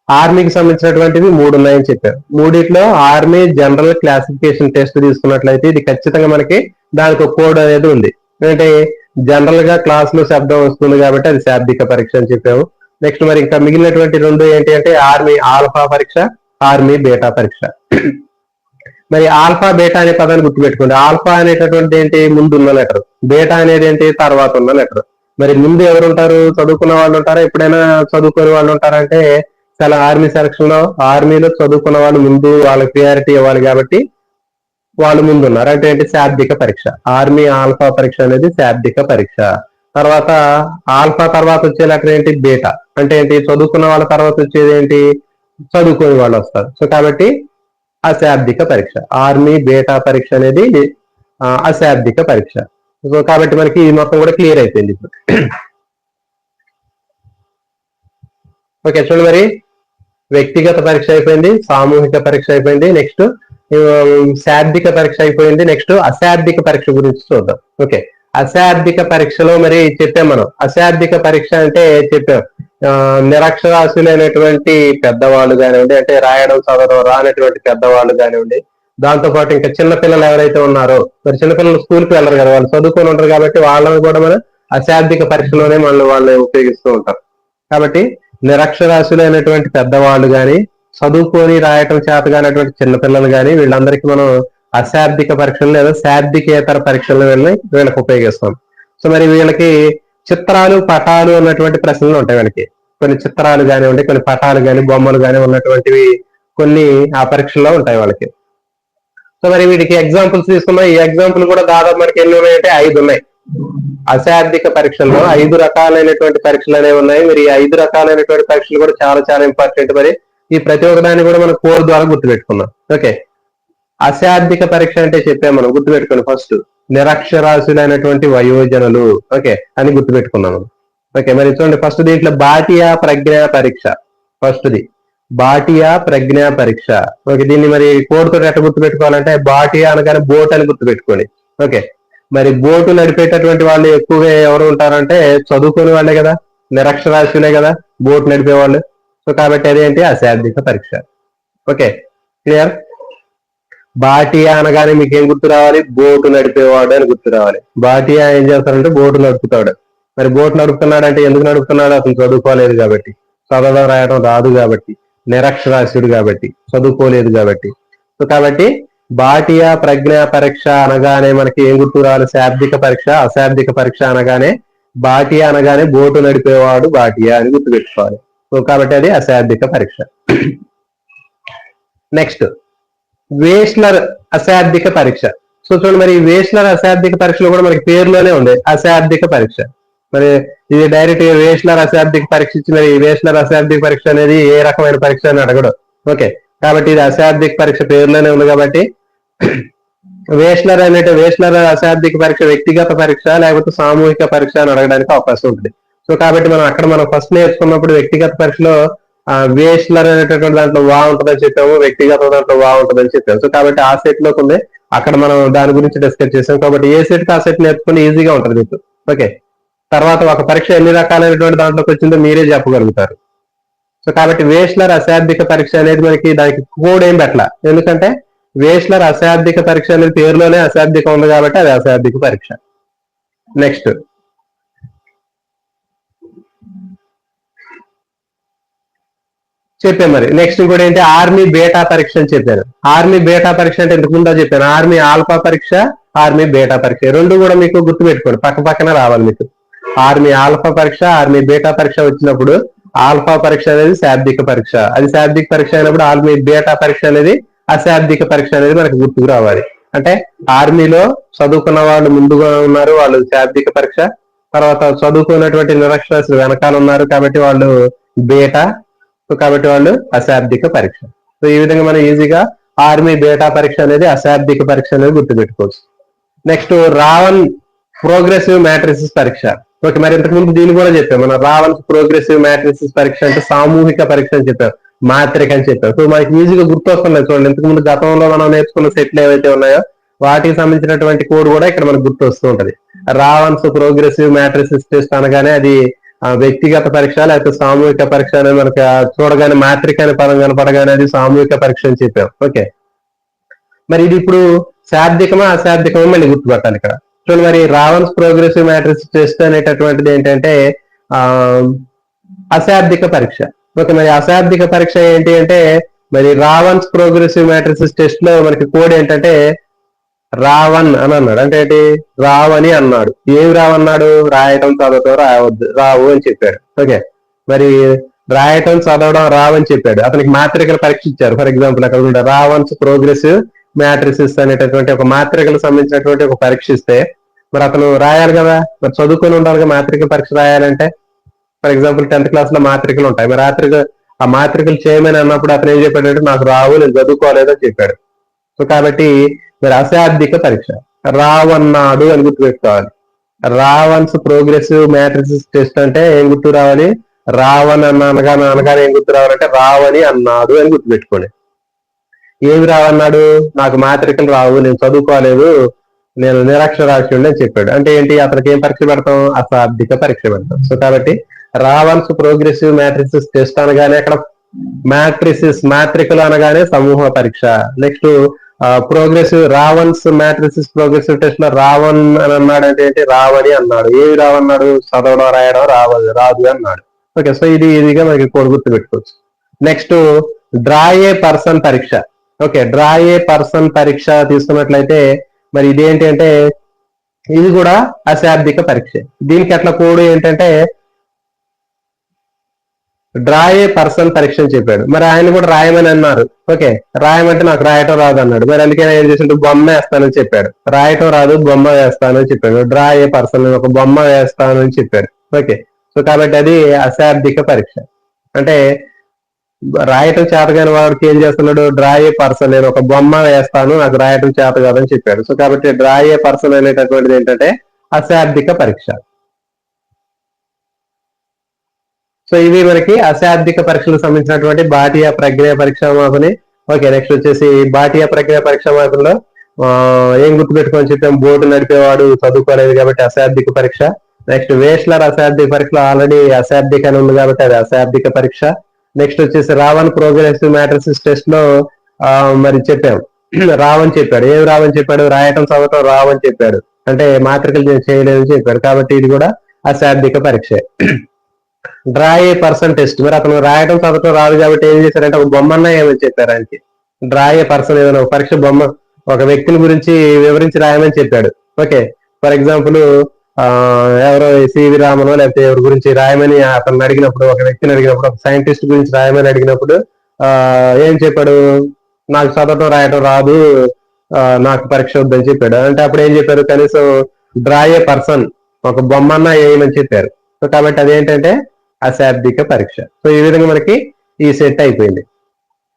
ఆర్మీకి సంబంధించినటువంటివి 3 ఉన్నాయని చెప్పారు. మూడిట్లో ఆర్మీ జనరల్ క్లాసిఫికేషన్ టెస్ట్ తీసుకున్నట్లయితే ఇది ఖచ్చితంగా మనకి దానికి ఒక కోడ్ అనేది ఉంది. అంటే జనరల్ గా క్లాస్ లో శబ్దం వస్తుంది కాబట్టి అది శాబ్దిక పరీక్ష అని చెప్పాము. నెక్స్ట్ మరి ఇంకా మిగిలినటువంటి 2 ఏంటి అంటే ఆర్మీ ఆల్ఫా పరీక్ష, ఆర్మీ బీటా పరీక్ష. మరి ఆల్ఫా బీటా అనే పదాన్ని గుర్తుపెట్టుకోండి. ఆల్ఫా అనేటటువంటి ఏంటి? ముందున్న లెటర్. బీటా అనేది ఏంటి? తర్వాత ఉన్న లెటర్. మరి ముందు ఎవరు ఉంటారు? చదువుకున్న వాళ్ళు ఉంటారా? ఎప్పుడైనా చదువుకునే వాళ్ళు ఉంటారంటే చాలా ఆర్మీ సెలక్షన్ లో ఆర్మీలో చదువుకున్న వాళ్ళు ముందు వాళ్ళకి ప్రియారిటీ ఇవ్వాలి కాబట్టి వాళ్ళు ముందు ఉన్నారు. అంటే ఏంటి? శాబ్దిక పరీక్ష. ఆర్మీ ఆల్ఫా పరీక్ష అనేది శాబ్దిక పరీక్ష. తర్వాత ఆల్ఫా తర్వాత వచ్చే లెటర్ ఏంటి? బీటా. అంటే ఏంటి? చదువుకున్న వాళ్ళ తర్వాత వచ్చేది ఏంటి? చదువుకునే వాళ్ళు వస్తారు. సో కాబట్టి అశాబ్దిక పరీక్ష. ఆర్మీ బీటా పరీక్ష అనేది అశాబ్దిక పరీక్ష. సో కాబట్టి మనకి ఈ మొత్తం కూడా క్లియర్ అయిపోయింది ఇప్పుడు. ఓకే చూడండి, మరి వ్యక్తిగత పరీక్ష అయిపోయింది, సామూహిక పరీక్ష అయిపోయింది, నెక్స్ట్ శాబ్దిక పరీక్ష అయిపోయింది. నెక్స్ట్ అశాబ్దిక పరీక్ష గురించి చూద్దాం. ఓకే, అశాబ్దిక పరీక్షలో మరి చెప్పాం మనం. అశాబ్దిక పరీక్ష అంటే చెప్పాం నిరక్షరాస్యులైనటువంటి పెద్దవాళ్ళు కానివ్వండి, అంటే రాయడం చదవడం రానటువంటి పెద్దవాళ్ళు కానివ్వండి, దాంతో పాటు ఇంకా చిన్నపిల్లలు ఎవరైతే ఉన్నారో, మరి చిన్నపిల్లలు స్కూల్కి వెళ్ళరు కదా, వాళ్ళు చదువుకొని ఉంటారు కాబట్టి వాళ్ళని కూడా మనం అశాబ్దిక పరీక్షలోనే వాళ్ళని ఉపయోగిస్తూ ఉంటాం. కాబట్టి నిరక్షరాస్యులైనటువంటి పెద్దవాళ్ళు కానీ, చదువుకొని రాయటం చేత కానటువంటి చిన్నపిల్లలు కానీ, వీళ్ళందరికీ మనం అశాబ్దిక పరీక్షలు లేదా శాబ్దికేతర పరీక్షలు వీళ్ళకి ఉపయోగిస్తాం. సో మరి వీళ్ళకి చిత్రాలు పటాలు ఉన్నటువంటి ప్రశ్నలు ఉంటాయి. వీళ్ళకి కొన్ని చిత్రాలు కానివ్వండి, కొన్ని పటాలు కానీ, బొమ్మలు కానీ ఉన్నటువంటివి కొన్ని ఆ పరీక్షల్లో ఉంటాయి వాళ్ళకి. సో మరి వీటికి ఎగ్జాంపుల్స్ తీసుకున్నాం. ఈ ఎగ్జాంపుల్ కూడా దాదాపు మనకి ఎన్ని ఉన్నాయంటే 5 ఉన్నాయి. అశాబ్దిక పరీక్షల్లో 5 రకాలైనటువంటి పరీక్షలు అనేవి ఉన్నాయి. మరి ఈ 5 రకాలైనటువంటి పరీక్షలు కూడా చాలా చాలా ఇంపార్టెంట్. మరి ఈ ప్రతి ఒక్కదాన్ని కూడా మనం కోడ్ ద్వారా గుర్తుపెట్టుకున్నాం. ఓకే, అశాబ్దిక పరీక్ష అంటే చెప్పాము మనం, గుర్తుపెట్టుకోండి. ఫస్ట్ నిరక్షరాస్యులైనటువంటి వయోజనులు, ఓకే అని గుర్తుపెట్టుకున్నాము. ఓకే, మరి చూడండి ఫస్ట్ దీంట్లో బాటియా ప్రజ్ఞా పరీక్ష. ఫస్ట్ది బాటియా ప్రజ్ఞా పరీక్ష. ఓకే, దీన్ని మరి కోడ్ తోటి ఎట్లా గుర్తుపెట్టుకోవాలంటే బాటియా అనగానే బోట్ అని గుర్తుపెట్టుకోండి. ఓకే, మరి బోటు నడిపేటటువంటి వాళ్ళు ఎక్కువగా ఎవరు ఉంటారంటే చదువుకునే వాళ్ళే కదా, నిరక్షరాస్యులే కదా బోట్ నడిపే వాళ్ళు. సో కాబట్టి అదేంటి? అశాబ్దిక పరీక్ష. Okay clear. బాటియా అనగానే మీకు ఏం గుర్తు రావాలి? బోటు నడిపేవాడు అని గుర్తు రావాలి. బాటియా ఏం చేస్తాడంటే బోటు నడుపుతాడు. మరి బోటు నడుపుతున్నాడు అంటే ఎందుకు నడుపుతున్నాడు? అతను చదువుకోలేదు కాబట్టి, చదవడం రాయడం రాదు కాబట్టి, నిరక్షరాస్యుడు కాబట్టి, చదువుకోలేదు కాబట్టి. సో కాబట్టి బాటియా ప్రజ్ఞా పరీక్ష అనగానే మనకి ఏం గుర్తు రావాలి? శాబ్దిక పరీక్ష. అశాబ్దిక పరీక్ష అనగానే బాటియా అనగానే బోటు నడిపేవాడు బాటియా అని గుర్తుపెట్టుకోవాలి. సో కాబట్టి అది అశాబ్దిక పరీక్ష. నెక్స్ట్ వేస్లర్ అశాబ్దిక పరీక్ష. సో చూడండి, మరి వేస్లర్ అశాబ్దిక పరీక్షలో కూడా మనకి పేరులోనే ఉంది అశాబ్దిక పరీక్ష. మరి ఇది డైరెక్ట్ వేస్లర్ అశాబ్దిక పరీక్ష ఇచ్చి మరి వేస్లర్ అశాబ్దిక పరీక్ష అనేది ఏ రకమైన పరీక్ష అని అడగడం. ఓకే, కాబట్టి ఇది అశాబ్దిక పరీక్ష పేరులోనే ఉంది కాబట్టి వేస్లర్ అశాబ్దిక పరీక్ష వ్యక్తిగత పరీక్ష లేకపోతే సామూహిక పరీక్ష అని అడగడానికి అవకాశం ఉంటుంది. సో కాబట్టి మనం ఫస్ట్ నేర్చుకున్నప్పుడు వ్యక్తిగత పరీక్షలో వేస్లర్ అనేటటువంటి దాంట్లో వా ఉంటుందని చెప్పాము, వ్యక్తిగత దాంట్లో వా ఉంటుందని చెప్పాము. సో కాబట్టి ఆ సెట్ లోకి ఉంది, అక్కడ మనం దాని గురించి డిస్కస్ చేసాం. కాబట్టి ఏ సెట్ ఆ సెట్ నేర్చుకుని ఈజీగా ఉంటుంది మీకు. ఓకే, తర్వాత ఒక పరీక్ష ఎన్ని రకాలైనటువంటి దాంట్లోకి వచ్చిందో మీరే చెప్పగలుగుతారు. సో కాబట్టి వేస్లర్ అశాబ్దిక పరీక్ష అనేది మనకి దానికి కోడ్ ఏం పెట్టాల, ఎందుకంటే వేస్లర్ అశాబ్దిక పరీక్ష అనేది పేరులోనే అశాబ్దికం ఉంది కాబట్టి అది అశాబ్దిక పరీక్ష. నెక్స్ట్ చెప్పాను. మరి నెక్స్ట్ ఇంకోటి ఏంటి? ఆర్మీ బేటా పరీక్ష అని చెప్పాను. ఆర్మీ బేటా పరీక్ష అంటే ఇంతకు ముందు చెప్పాను. ఆర్మీ ఆల్ఫా పరీక్ష, ఆర్మీ బేటా పరీక్ష రెండు కూడా మీకు గుర్తుపెట్టుకోండి, పక్క పక్కన రావాలి మీకు. ఆర్మీ ఆల్ఫా పరీక్ష, ఆర్మీ బేటా పరీక్ష వచ్చినప్పుడు ఆల్ఫా పరీక్ష అనేది శాబ్దిక పరీక్ష, అది శాబ్దిక పరీక్ష అయినప్పుడు ఆర్మీ బేటా పరీక్ష అనేది అశాబ్దిక పరీక్ష అనేది మనకు గుర్తుకు రావాలి. అంటే ఆర్మీలో చదువుకున్న వాళ్ళు ముందుగా ఉన్నారు, వాళ్ళు శాబ్దిక పరీక్ష. తర్వాత చదువుకున్నటువంటి నిరక్షరాస్యులు వెనకాల ఉన్నారు కాబట్టి వాళ్ళు బేటా, సో కాబట్టి వాళ్ళు అశాబ్దిక పరీక్ష. సో ఈ విధంగా మనం ఈజీగా ఆర్మీ బేటా పరీక్ష అనేది అశాబ్దిక పరీక్ష అనేది గుర్తుపెట్టుకోవచ్చు. నెక్స్ట్ రావణ్ ప్రోగ్రెసివ్ మ్యాట్రిసిస్ పరీక్ష. ఓకే, మరి ఇంతకు ముందు దీన్ని కూడా చెప్పాం మనం. రావణ్ ప్రోగ్రెసివ్ మ్యాట్రిసిస్ పరీక్ష అంటే సామూహిక పరీక్ష అని చెప్పాం, మాత్రిక అని చెప్పాం. సో మనకి ఈజీగా గుర్తొస్తున్నాయి చూడండి. ఇంతకు ముందు గతంలో మనం నేర్చుకున్న సెట్లు ఏవైతే ఉన్నాయో వాటికి సంబంధించినటువంటి కోడ్ కూడా ఇక్కడ మనకు గుర్తు వస్తూ ఉంటది. రావణ్స్ ప్రోగ్రెసివ్ మ్యాట్రిసిస్ టెస్ట్ అనగానే అది వ్యక్తిగత పరీక్ష లేకపోతే సామూహిక పరీక్ష అనేది మనకి చూడగానే మాత్రిక అనే పదం కనపడగానే అది సామూహిక పరీక్ష అని చెప్పాం. ఓకే, మరి ఇది ఇప్పుడు శాబ్దికమా అశాబ్దికమా మళ్ళీ గుర్తుపట్టాలి ఇక్కడ. చూడండి, మరి రావణ్స్ ప్రోగ్రెసివ్ మ్యాట్రిక్స్ టెస్ట్ అనేటటువంటిది ఏంటంటే అశాబ్దిక పరీక్ష. ఓకే, మరి అశాబ్దిక పరీక్ష ఏంటి అంటే మరి రావణ్స్ ప్రోగ్రెసివ్ మ్యాట్రిక్స్ టెస్ట్ లో మనకి కోడ్ ఏంటంటే రావణ్ అని అన్నాడు. అంటే ఏంటి? రావని అన్నాడు. ఏమి రావన్నాడు? రాయటం చదవటం రావు అని చెప్పాడు. ఓకే, మరి రాయటం చదవడం రావని చెప్పాడు. అతనికి మాత్రికల పరీక్ష ఇచ్చారు. ఫర్ ఎగ్జాంపుల్ అక్కడ రావణ్స్ ప్రోగ్రెసివ్ మ్యాట్రిసిస్ అనేటటువంటి ఒక మాత్రికలకు సంబంధించినటువంటి ఒక పరీక్ష ఇస్తే మరి అతను రాయాలి కదా, మరి చదువుకొని ఉండాలిగా మాత్రిక పరీక్ష రాయాలంటే. ఫర్ ఎగ్జాంపుల్ 10th క్లాస్ లో మాత్రికలు ఉంటాయి. మరి ఆ మాత్రికలు చేయమని అన్నప్పుడు అతను ఏం చెప్పాడంటే నాకు రావు, నేను చదువుకోలేదని చెప్పాడు. సో కాబట్టి మరి అశాబ్దిక పరీక్ష రావన్నాడు అని గుర్తుపెట్టుకోవాలి. రావణ్స్ ప్రోగ్రెసివ్ మ్యాట్రిసిస్ టెస్ట్ అంటే ఏం గుర్తు రావాలి? రావణ్ అనగానే ఏం గుర్తు రావాలంటే రావని అన్నాడు అని గుర్తుపెట్టుకోండి. ఏమి రావన్నాడు? నాకు మాత్రికలు రావు, నేను చదువుకోలేదు, నేను నిరక్షరాస్యుడిని అని చెప్పాడు. అంటే ఏంటి? అతనికి ఏం పరీక్ష పెడతాం? అశాబ్దిక పరీక్ష పెడతాం. సో కాబట్టి రావణ్స్ ప్రోగ్రెసివ్ మ్యాట్రిసిస్ టెస్ట్ అనగానే అక్కడ మ్యాట్రిసిస్ మాత్రికలు అనగానే సమూహ పరీక్ష. Next progressive Raven's matrices progressive test లో రావణ్ అని అన్నాడు. అంటే ఏంటి? రావని అన్నాడు. ఏమి రావన్నాడు? చదవడం రాయడం రాదు అన్నాడు. ఓకే, సో ఇది ఈజీగా మనకి కోడ్ గుర్తు పెట్టుకోవచ్చు. నెక్స్ట్ డ్రా ఏ పర్సన్ పరీక్ష. ఓకే, డ్రా ఏ పర్సన్ పరీక్ష తీసుకున్నట్లయితే మరి ఇదేంటి అంటే ఇది కూడా అశాబ్దిక పరీక్ష. దీనికి అట్లా కోడ్ ఏంటంటే డ్రా ఏ పర్సన్ పరీక్ష అని చెప్పాడు. మరి ఆయన కూడా రాయమని అన్నారు. ఓకే, రాయమంటే నాకు రాయటం రాదు అన్నాడు. మరి అందుకని ఏం చేసిండు? బొమ్మ వేస్తానని చెప్పాడు. రాయటం రాదు, బొమ్మ వేస్తాను అని చెప్పాడు. డ్రా ఏ పర్సన్ ఒక బొమ్మ వేస్తాను అని చెప్పాడు. ఓకే, సో కాబట్టి అది అశాబ్దిక పరీక్ష. అంటే రాయటం చేత కాని వాడికి ఏం చేస్తున్నాడు? డ్రా ఏ పర్సన్, నేను ఒక బొమ్మ వేస్తాను, నాకు రాయటం చేత కాదని చెప్పాడు. సో కాబట్టి డ్రా ఏ పర్సన్ అనేటటువంటిది ఏంటంటే అశాబ్దిక పరీక్ష. సో ఇవి మనకి అశాబ్దిక పరీక్షలకు సంబంధించినటువంటి బాటియా ప్రజ్ఞా పరీక్షా మాపని. ఓకే, నెక్స్ట్ వచ్చేసి బాటియా ప్రజ్ఞా పరీక్షా మాపంలో ఏం గుర్తుపెట్టుకొని చెప్పాం? బోర్డు నడిపేవాడు చదువుకోలేదు కాబట్టి అశాబ్దిక పరీక్ష. నెక్స్ట్ వేస్లర్ అశాబ్దిక పరీక్షలో ఆల్రెడీ అశాబ్దిక అని ఉంది కాబట్టి అది అశాబ్దిక పరీక్ష. నెక్స్ట్ వచ్చేసి రావణ్ ప్రోగ్రెసివ్ మ్యాట్రిసిస్ టెస్ట్ లో మరి చెప్పాం రావని చెప్పాడు. ఏం రావని చెప్పాడు? రాయటం చదవటం రావని చెప్పాడు. అంటే మాత్రికలు చేయలేదని చెప్పాడు. కాబట్టి ఇది కూడా అశాబ్దిక పరీక్ష. డ్రా ఏ పర్సన్ టెస్ట్, మరి అతను రాయటం చదవటం రాదు కాబట్టి ఏం చేశారంటే ఒక బొమ్మన్నా ఏమని చెప్పారు ఆయనకి. డ్రా ఏ పర్సన్ ఏదైనా ఒక పరీక్ష బొమ్మ ఒక వ్యక్తిని గురించి వివరించి రాయమని చెప్పాడు. ఓకే, ఫర్ ఎగ్జాంపుల్ ఎవరో సివి రామనో లేకపోతే ఎవరి గురించి రాయమని అతను అడిగినప్పుడు, ఒక వ్యక్తిని అడిగినప్పుడు, ఒక సైంటిస్ట్ గురించి రాయమని అడిగినప్పుడు ఏం చెప్పాడు? నాకు చదవటం రాయటం రాదు, నాకు పరీక్ష వద్దని చెప్పాడు. అంటే అప్పుడు ఏం చెప్పారు? కనీసం డ్రా ఏ పర్సన్ ఒక బొమ్మన్నా వేయమని చెప్పారు. సో కాబట్టి అదేంటంటే అశాబ్దిక పరీక్ష. సో ఈ విధంగా మనకి ఈ సెట్ అయిపోయింది.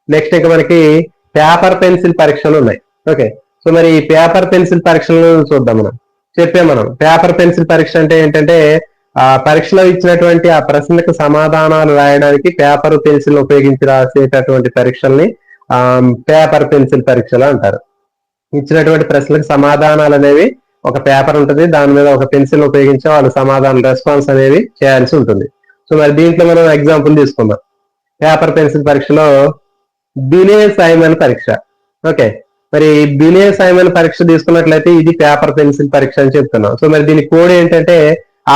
నెక్స్ట్ ఇంకా మనకి పేపర్ పెన్సిల్ పరీక్షలు ఉన్నాయి. ఓకే, సో మరి ఈ పేపర్ పెన్సిల్ పరీక్షలను చూద్దాం. మనం పేపర్ పెన్సిల్ పరీక్ష అంటే ఏంటంటే ఆ పరీక్షలో ఇచ్చినటువంటి ఆ ప్రశ్నలకు సమాధానాలు రాయడానికి పేపర్ పెన్సిల్ ఉపయోగించి రాసేటటువంటి పరీక్షల్ని పేపర్ పెన్సిల్ పరీక్షలు అంటారు. ఇచ్చినటువంటి ప్రశ్నలకు సమాధానాలు అనేవి ఒక పేపర్ ఉంటుంది, దాని మీద ఒక పెన్సిల్ ఉపయోగించి వాళ్ళు సమాధానం రెస్పాన్స్ అనేవి చేయాల్సి ఉంటుంది. సో మరి దీంట్లో మనం ఎగ్జాంపుల్ తీసుకుందాం. పేపర్ పెన్సిల్ పరీక్షలో బినే సైమన్ పరీక్ష. ఓకే, మరి బినే సైమన్ పరీక్ష తీసుకున్నట్లయితే ఇది పేపర్ పెన్సిల్ పరీక్ష అని చెప్తున్నాం. సో మరి దీని కోడ్ ఏంటంటే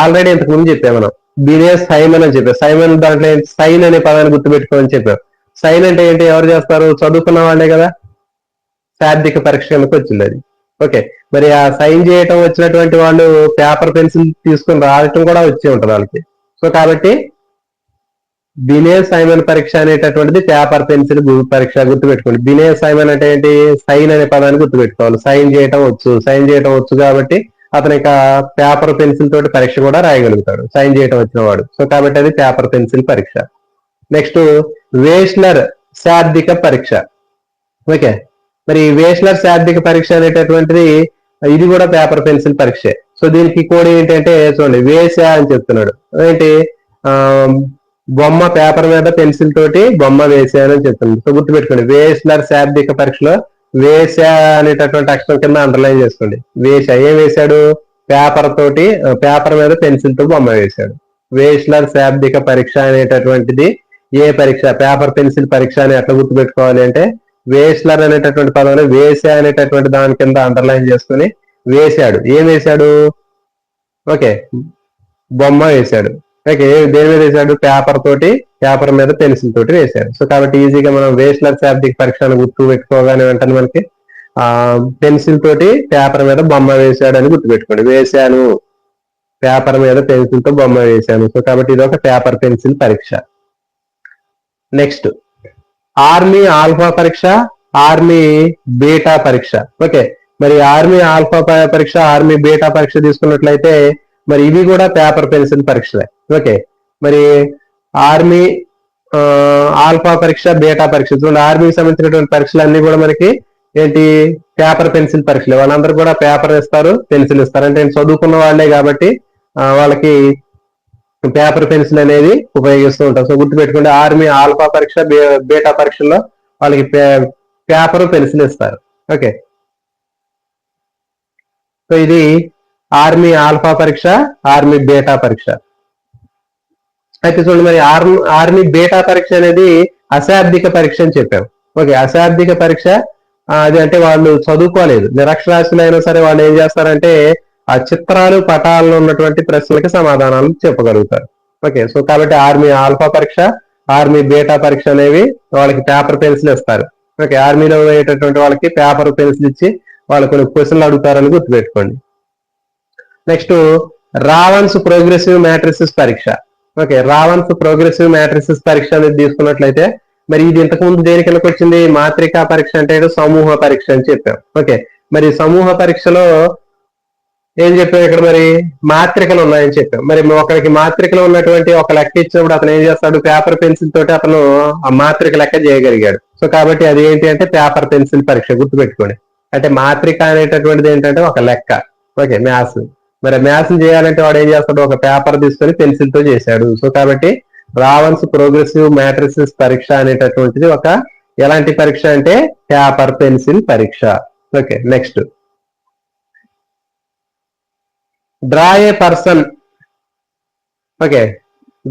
ఆల్రెడీ ఇంతకు ముందు చెప్పాం మనం, బినే సైమన్ అని చెప్పాం. సైమన్ దాంట్లో సైన్ అనే పదాన్ని గుర్తుపెట్టుకోమని చెప్పాం. సైన్ అంటే ఏంటి? ఎవరు చేస్తారు? చదువుకున్న వాళ్ళే కదా. శాబ్దిక పరీక్ష కనుక వచ్చింది అది. ఓకే, మరి ఆ సైన్ చేయటం వచ్చినటువంటి వాళ్ళు పేపర్ పెన్సిల్ తీసుకుని రాయటం కూడా వచ్చి ఉంటుంది వాళ్ళకి. సో కాబట్టి బినే సైమన్ పరీక్ష అనేటటువంటిది పేపర్ పెన్సిల్ పరీక్ష. గుర్తుపెట్టుకోండి. బినే సైమన్ అంటే ఏంటి? సైన్ అనే పదాన్ని గుర్తుపెట్టుకోవాలి. సైన్ చేయటం వచ్చు కాబట్టి అతను ఇక పేపర్ పెన్సిల్ తోటి పరీక్ష కూడా రాయగలుగుతాడు, సైన్ చేయటం వచ్చిన వాడు. సో కాబట్టి అది పేపర్ పెన్సిల్ పరీక్ష. నెక్స్ట్ వేస్లర్ శాబ్దిక పరీక్ష. ఓకే, మరి వేస్లర్ శాబ్దిక పరీక్ష అనేటటువంటిది ఇది కూడా పేపర్ పెన్సిల్ పరీక్షే. సో దీనికి కోడ్ ఏంటంటే చూడండి, వేసా అని చెప్తున్నాడు. ఏంటి? బొమ్మ పేపర్ మీద పెన్సిల్ తోటి బొమ్మ వేసానని చెప్తున్నాడు. సో గుర్తుపెట్టుకోండి, వేస్లర్ శాబ్దిక పరీక్షలో వేసా అనేటటువంటి అక్షరం కింద అండర్లైన్ చేసుకోండి. ఏం వేశాడు? పేపర్ మీద పెన్సిల్ తో బొమ్మ వేశాడు. వేస్లర్ శాబ్దిక పరీక్ష అనేటటువంటిది ఏ పరీక్ష? పేపర్ పెన్సిల్ పరీక్ష అని ఎట్లా గుర్తుపెట్టుకోవాలి అంటే, వేస్లర్ అనేటటువంటి పదంలో వేసా అనేటటువంటి దాని కింద అండర్లైన్ చేసుకుని వేశాడు. ఏం వేశాడు? ఓకే, బొమ్మ వేశాడు. ఓకే, దేని మీద వేశాడు? పేపర్ మీద పెన్సిల్ తోటి వేశాడు. సో కాబట్టి ఈజీగా మనం వేస్లర్ శాబ్దిక పరీక్షను గుర్తు పెట్టుకోగానే వెంటనే మనకి పెన్సిల్ తోటి పేపర్ మీద బొమ్మ వేశాడు అని గుర్తుపెట్టుకోండి. వేశాను, పేపర్ మీద పెన్సిల్ తో బొమ్మ వేశాను. సో కాబట్టి ఇది ఒక పేపర్ పెన్సిల్ పరీక్ష. నెక్స్ట్ ఆర్మీ ఆల్ఫా పరీక్ష, ఆర్మీ బీటా పరీక్ష. ఓకే, మరి ఆర్మీ ఆల్ఫా పరీక్ష, ఆర్మీ బీటా పరీక్ష తీసుకున్నట్లయితే మరి ఇవి కూడా పేపర్ పెన్సిల్ పరీక్షలే. ఓకే, మరి ఆర్మీ ఆల్ఫా పరీక్ష, బీటా పరీక్ష చూడండి. ఆర్మీకి సంబంధించినటువంటి పరీక్షలు అన్ని కూడా మనకి ఏంటి? పేపర్ పెన్సిల్ పరీక్షలు. వాళ్ళందరూ కూడా పేపర్ ఇస్తారు, పెన్సిల్ ఇస్తారు. అంటే చదువుకున్న వాళ్ళే కాబట్టి వాళ్ళకి పేపర్ పెన్సిల్ అనేది ఉపయోగిస్తూ ఉంటాం. సో గుర్తుపెట్టుకోండి, ఆర్మీ ఆల్ఫా పరీక్ష, బీటా పరీక్షల్లో వాళ్ళకి పేపర్ పెన్సిల్ ఇస్తారు. ఓకే, సో ఇది ఆర్మీ ఆల్ఫా పరీక్ష, ఆర్మీ బీటా పరీక్ష. అయితే చూడండి, మరి ఆర్మీ బీటా పరీక్ష అనేది అశాబ్దిక పరీక్ష అని చెప్పాం. ఓకే, అశాబ్దిక పరీక్ష అది అంటే వాళ్ళు చదువుకోలేదు, నిరక్షరాస్యులైనా సరే వాళ్ళు ఏం చేస్తారంటే ఆ చిత్రాలు పటాల్లో ఉన్నటువంటి ప్రశ్నలకి సమాధానాలు చెప్పగలుగుతారు. ఓకే, సో కాబట్టి ఆర్మీ ఆల్ఫా పరీక్ష, ఆర్మీ బీటా పరీక్ష అనేవి వాళ్ళకి పేపర్ పెన్సిల్ ఇస్తారు. ఓకే, ఆర్మీలో పోయేటటువంటి వాళ్ళకి పేపర్ పెన్సిల్ ఇచ్చి వాళ్ళు కొన్ని క్వశ్చన్లు అడుగుతారని గుర్తుపెట్టుకోండి. నెక్స్ట్ రావన్స్ ప్రోగ్రెసివ్ మ్యాట్రిసెస్ పరీక్ష. ఓకే, రావన్స్ ప్రోగ్రెసివ్ మ్యాట్రిసెస్ పరీక్ష అనేది తీసుకున్నట్లయితే మరి ఇది ఇంతకు ముందు దేని కిందకి వచ్చింది? మాత్రికా పరీక్ష అంటే సమూహ పరీక్ష అని చెప్పాం. ఓకే, మరి సమూహ పరీక్షలో ఏం చెప్పాం? ఇక్కడ మరి మాత్రికలు ఉన్నాయని చెప్పాం. మరి ఒకరికి మాత్రికలు ఉన్నటువంటి ఒక లెక్క ఇచ్చినప్పుడు అతను ఏం చేస్తాడు? పేపర్ పెన్సిల్ తోటి అతను ఆ మాత్రిక లెక్క చేయగలిగాడు. సో కాబట్టి అది ఏంటి అంటే పేపర్ పెన్సిల్ పరీక్ష. గుర్తుపెట్టుకోండి, అంటే మాత్రిక అనేటటువంటిది ఏంటంటే ఒక లెక్క. Okay, maths. మరి మ్యాథ్స్ చేయాలంటే వాడు ఏం చేస్తాడు? ఒక పేపర్ తీసుకొని పెన్సిల్ తో చేశాడు. సో కాబట్టి రావన్స్ ప్రోగ్రెసివ్ మ్యాట్రిసెస్ పరీక్ష అనేటటువంటిది ఒక ఎలాంటి పరీక్ష అంటే పేపర్ పెన్సిల్ పరీక్ష. Okay, next draw a person. Okay,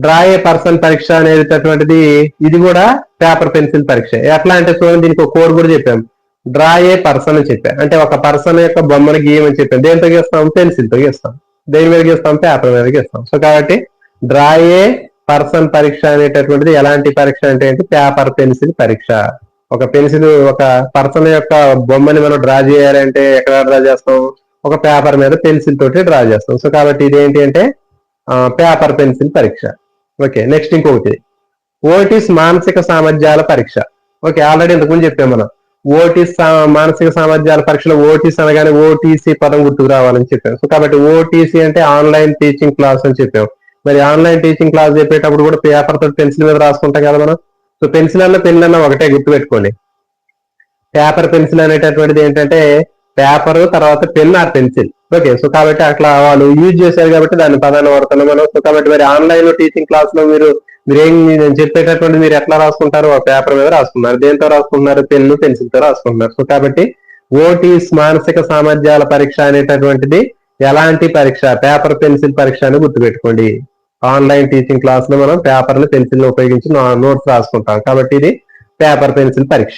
draw a person పరీక్ష అనేటటువంటిది ఇది కూడా పేపర్ పెన్సిల్ పరీక్ష. ఎట్లా అంటే చూడండి, దీనికి ఒక కోడ్ కూడా చెప్పాం. డ్రా ఏ పర్సన్ అని చెప్పాం. అంటే ఒక పర్సన్ యొక్క బొమ్మను గీయమని చెప్పాం. దేనితో గీస్తాం? పెన్సిల్ తో గీస్తాం. దేని మీద గీస్తాం? పేపర్ మీద గీస్తాం. సో కాబట్టి డ్రా ఏ పర్సన్ పరీక్ష అనేటటువంటిది ఎలాంటి పరీక్ష అంటే పేపర్ పెన్సిల్ పరీక్ష. ఒక పెన్సిల్, ఒక పర్సన్ యొక్క బొమ్మని మనం డ్రా చేయాలంటే ఎక్కడ డ్రా చేస్తాం? ఒక పేపర్ మీద పెన్సిల్ తోటి డ్రా చేస్తాం. సో కాబట్టి ఇదేంటి అంటే పేపర్ పెన్సిల్ పరీక్ష. ఓకే, నెక్స్ట్ ఇంకొకటి ఓటిస్ మానసిక సామర్థ్యాల పరీక్ష. ఓకే, ఆల్రెడీ ఇంతకుముందు చెప్పాం మనం. ఓటిస్ మానసిక సామర్థ్యాల పరీక్షలో ఓటీస్ అనగానే ఓటీసీ పదం గుర్తుకు రావాలని చెప్పాం. సో కాబట్టి ఓటీసీ అంటే ఆన్లైన్ టీచింగ్ క్లాస్ అని చెప్పాం. మరి ఆన్లైన్ టీచింగ్ క్లాస్ చెప్పేటప్పుడు కూడా పేపర్ తోటి పెన్సిల్ మీద రాసుకుంటాం కదా మనం. సో పెన్సిల్ అన్న పెన్ అన్న ఒకటే, గుర్తుపెట్టుకోండి. పేపర్ పెన్సిల్ అనేటటువంటిది ఏంటంటే పేపర్ తర్వాత pen or pencil. Okay, so కాబట్టి అట్లా వాళ్ళు యూజ్ చేశారు కాబట్టి దాన్ని పదాన్ని వాడుతున్నాం మనం. సో కాబట్టి మరి ఆన్లైన్ టీచింగ్ క్లాస్ లో మీరేం నేను చెప్పేటటువంటి మీరు ఎట్లా రాసుకుంటారు? ఆ పేపర్ మీద రాసుకున్నారు. దేంతో రాసుకుంటున్నారు? పెన్ను, పెన్సిల్ తో రాసుకుంటున్నారు. సో కాబట్టి ఓటీస్ మానసిక సామర్థ్యాల పరీక్ష అనేటటువంటిది ఎలాంటి పరీక్ష? పేపర్ పెన్సిల్ పరీక్ష అని గుర్తుపెట్టుకోండి. ఆన్లైన్ టీచింగ్ క్లాస్ లో మనం పేపర్ ని పెన్సిల్ ఉపయోగించి నోట్స్ రాసుకుంటాం కాబట్టి ఇది పేపర్ పెన్సిల్ పరీక్ష.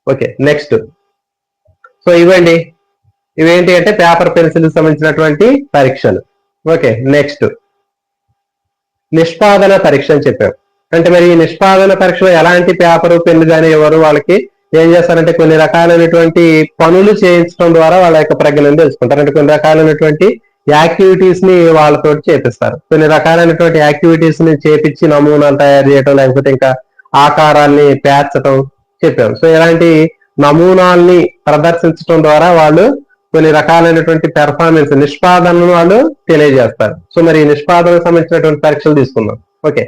ఓకే, నెక్స్ట్ సో ఇవేంటి అంటే పేపర్ పెన్సిల్ సంబంధించినటువంటి పరీక్షలు. ఓకే, నెక్స్ట్ నిష్పాదన పరీక్ష అని చెప్పాం. అంటే మరి ఈ నిష్పాదన పరీక్షలో ఎలాంటి పేపరు, పెన్ను కానీ ఎవరు వాళ్ళకి ఏం చేస్తారంటే కొన్ని రకాలైనటువంటి పనులు చేయించడం ద్వారా వాళ్ళ యొక్క ప్రజ్ఞను తెలుసుకుంటారు. అంటే కొన్ని రకాలైనటువంటి యాక్టివిటీస్ ని వాళ్ళతో చేపిస్తారు. కొన్ని రకాలైనటువంటి యాక్టివిటీస్ ని చేపించి నమూనాలు తయారు చేయటం, లేకపోతే ఇంకా ఆకారాల్ని పేర్చడం చెప్పారు. సో ఇలాంటి నమూనాల్ని ప్రదర్శించడం ద్వారా వాళ్ళు కొన్ని రకాలైనటువంటి పెర్ఫార్మెన్స్ నిష్పాదనను వాళ్ళు తెలియజేస్తారు. సో మరి ఈ నిష్పాదనకు సంబంధించినటువంటి పరీక్షలు తీసుకుందాం. ఓకే,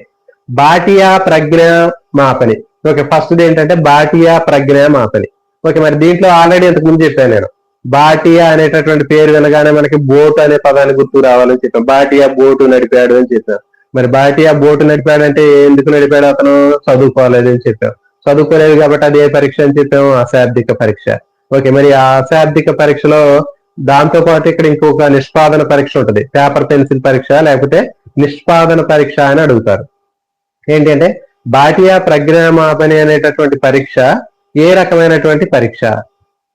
బాటియా ప్రజ్ఞా మాపని. ఓకే, ఫస్ట్ ఏంటంటే బాటియా ప్రజ్ఞా మాపని. ఓకే, మరి దీంట్లో ఆల్రెడీ ఇంతకు ముందు చెప్పాను నేను. బాటియా అనేటటువంటి పేరు వినగానే మనకి బోటు అనే పదాన్ని గుర్తు రావాలని చెప్పాం. బాటియా బోటు నడిపాడు అని చెప్పాం. మరి బాటియా బోటు నడిపాడు అంటే ఎందుకు నడిపాడు? అతను చదువుకోలేదు అని చెప్పాం. చదువుకోలేదు కాబట్టి అది ఏ పరీక్ష అని చెప్పాము? అశాబ్దిక పరీక్ష. ఓకే, మరి ఆ అశాబ్దిక పరీక్షలో దాంతో పాటు ఇక్కడ ఇంకొక నిష్పాదన పరీక్ష ఉంటుంది. పేపర్ పెన్సిల్ పరీక్ష లేకపోతే నిష్పాదన పరీక్ష అని అడుగుతారు. ఏంటంటే బాటియా ప్రజ్ఞామాపని అనేటటువంటి పరీక్ష ఏ రకమైనటువంటి పరీక్ష?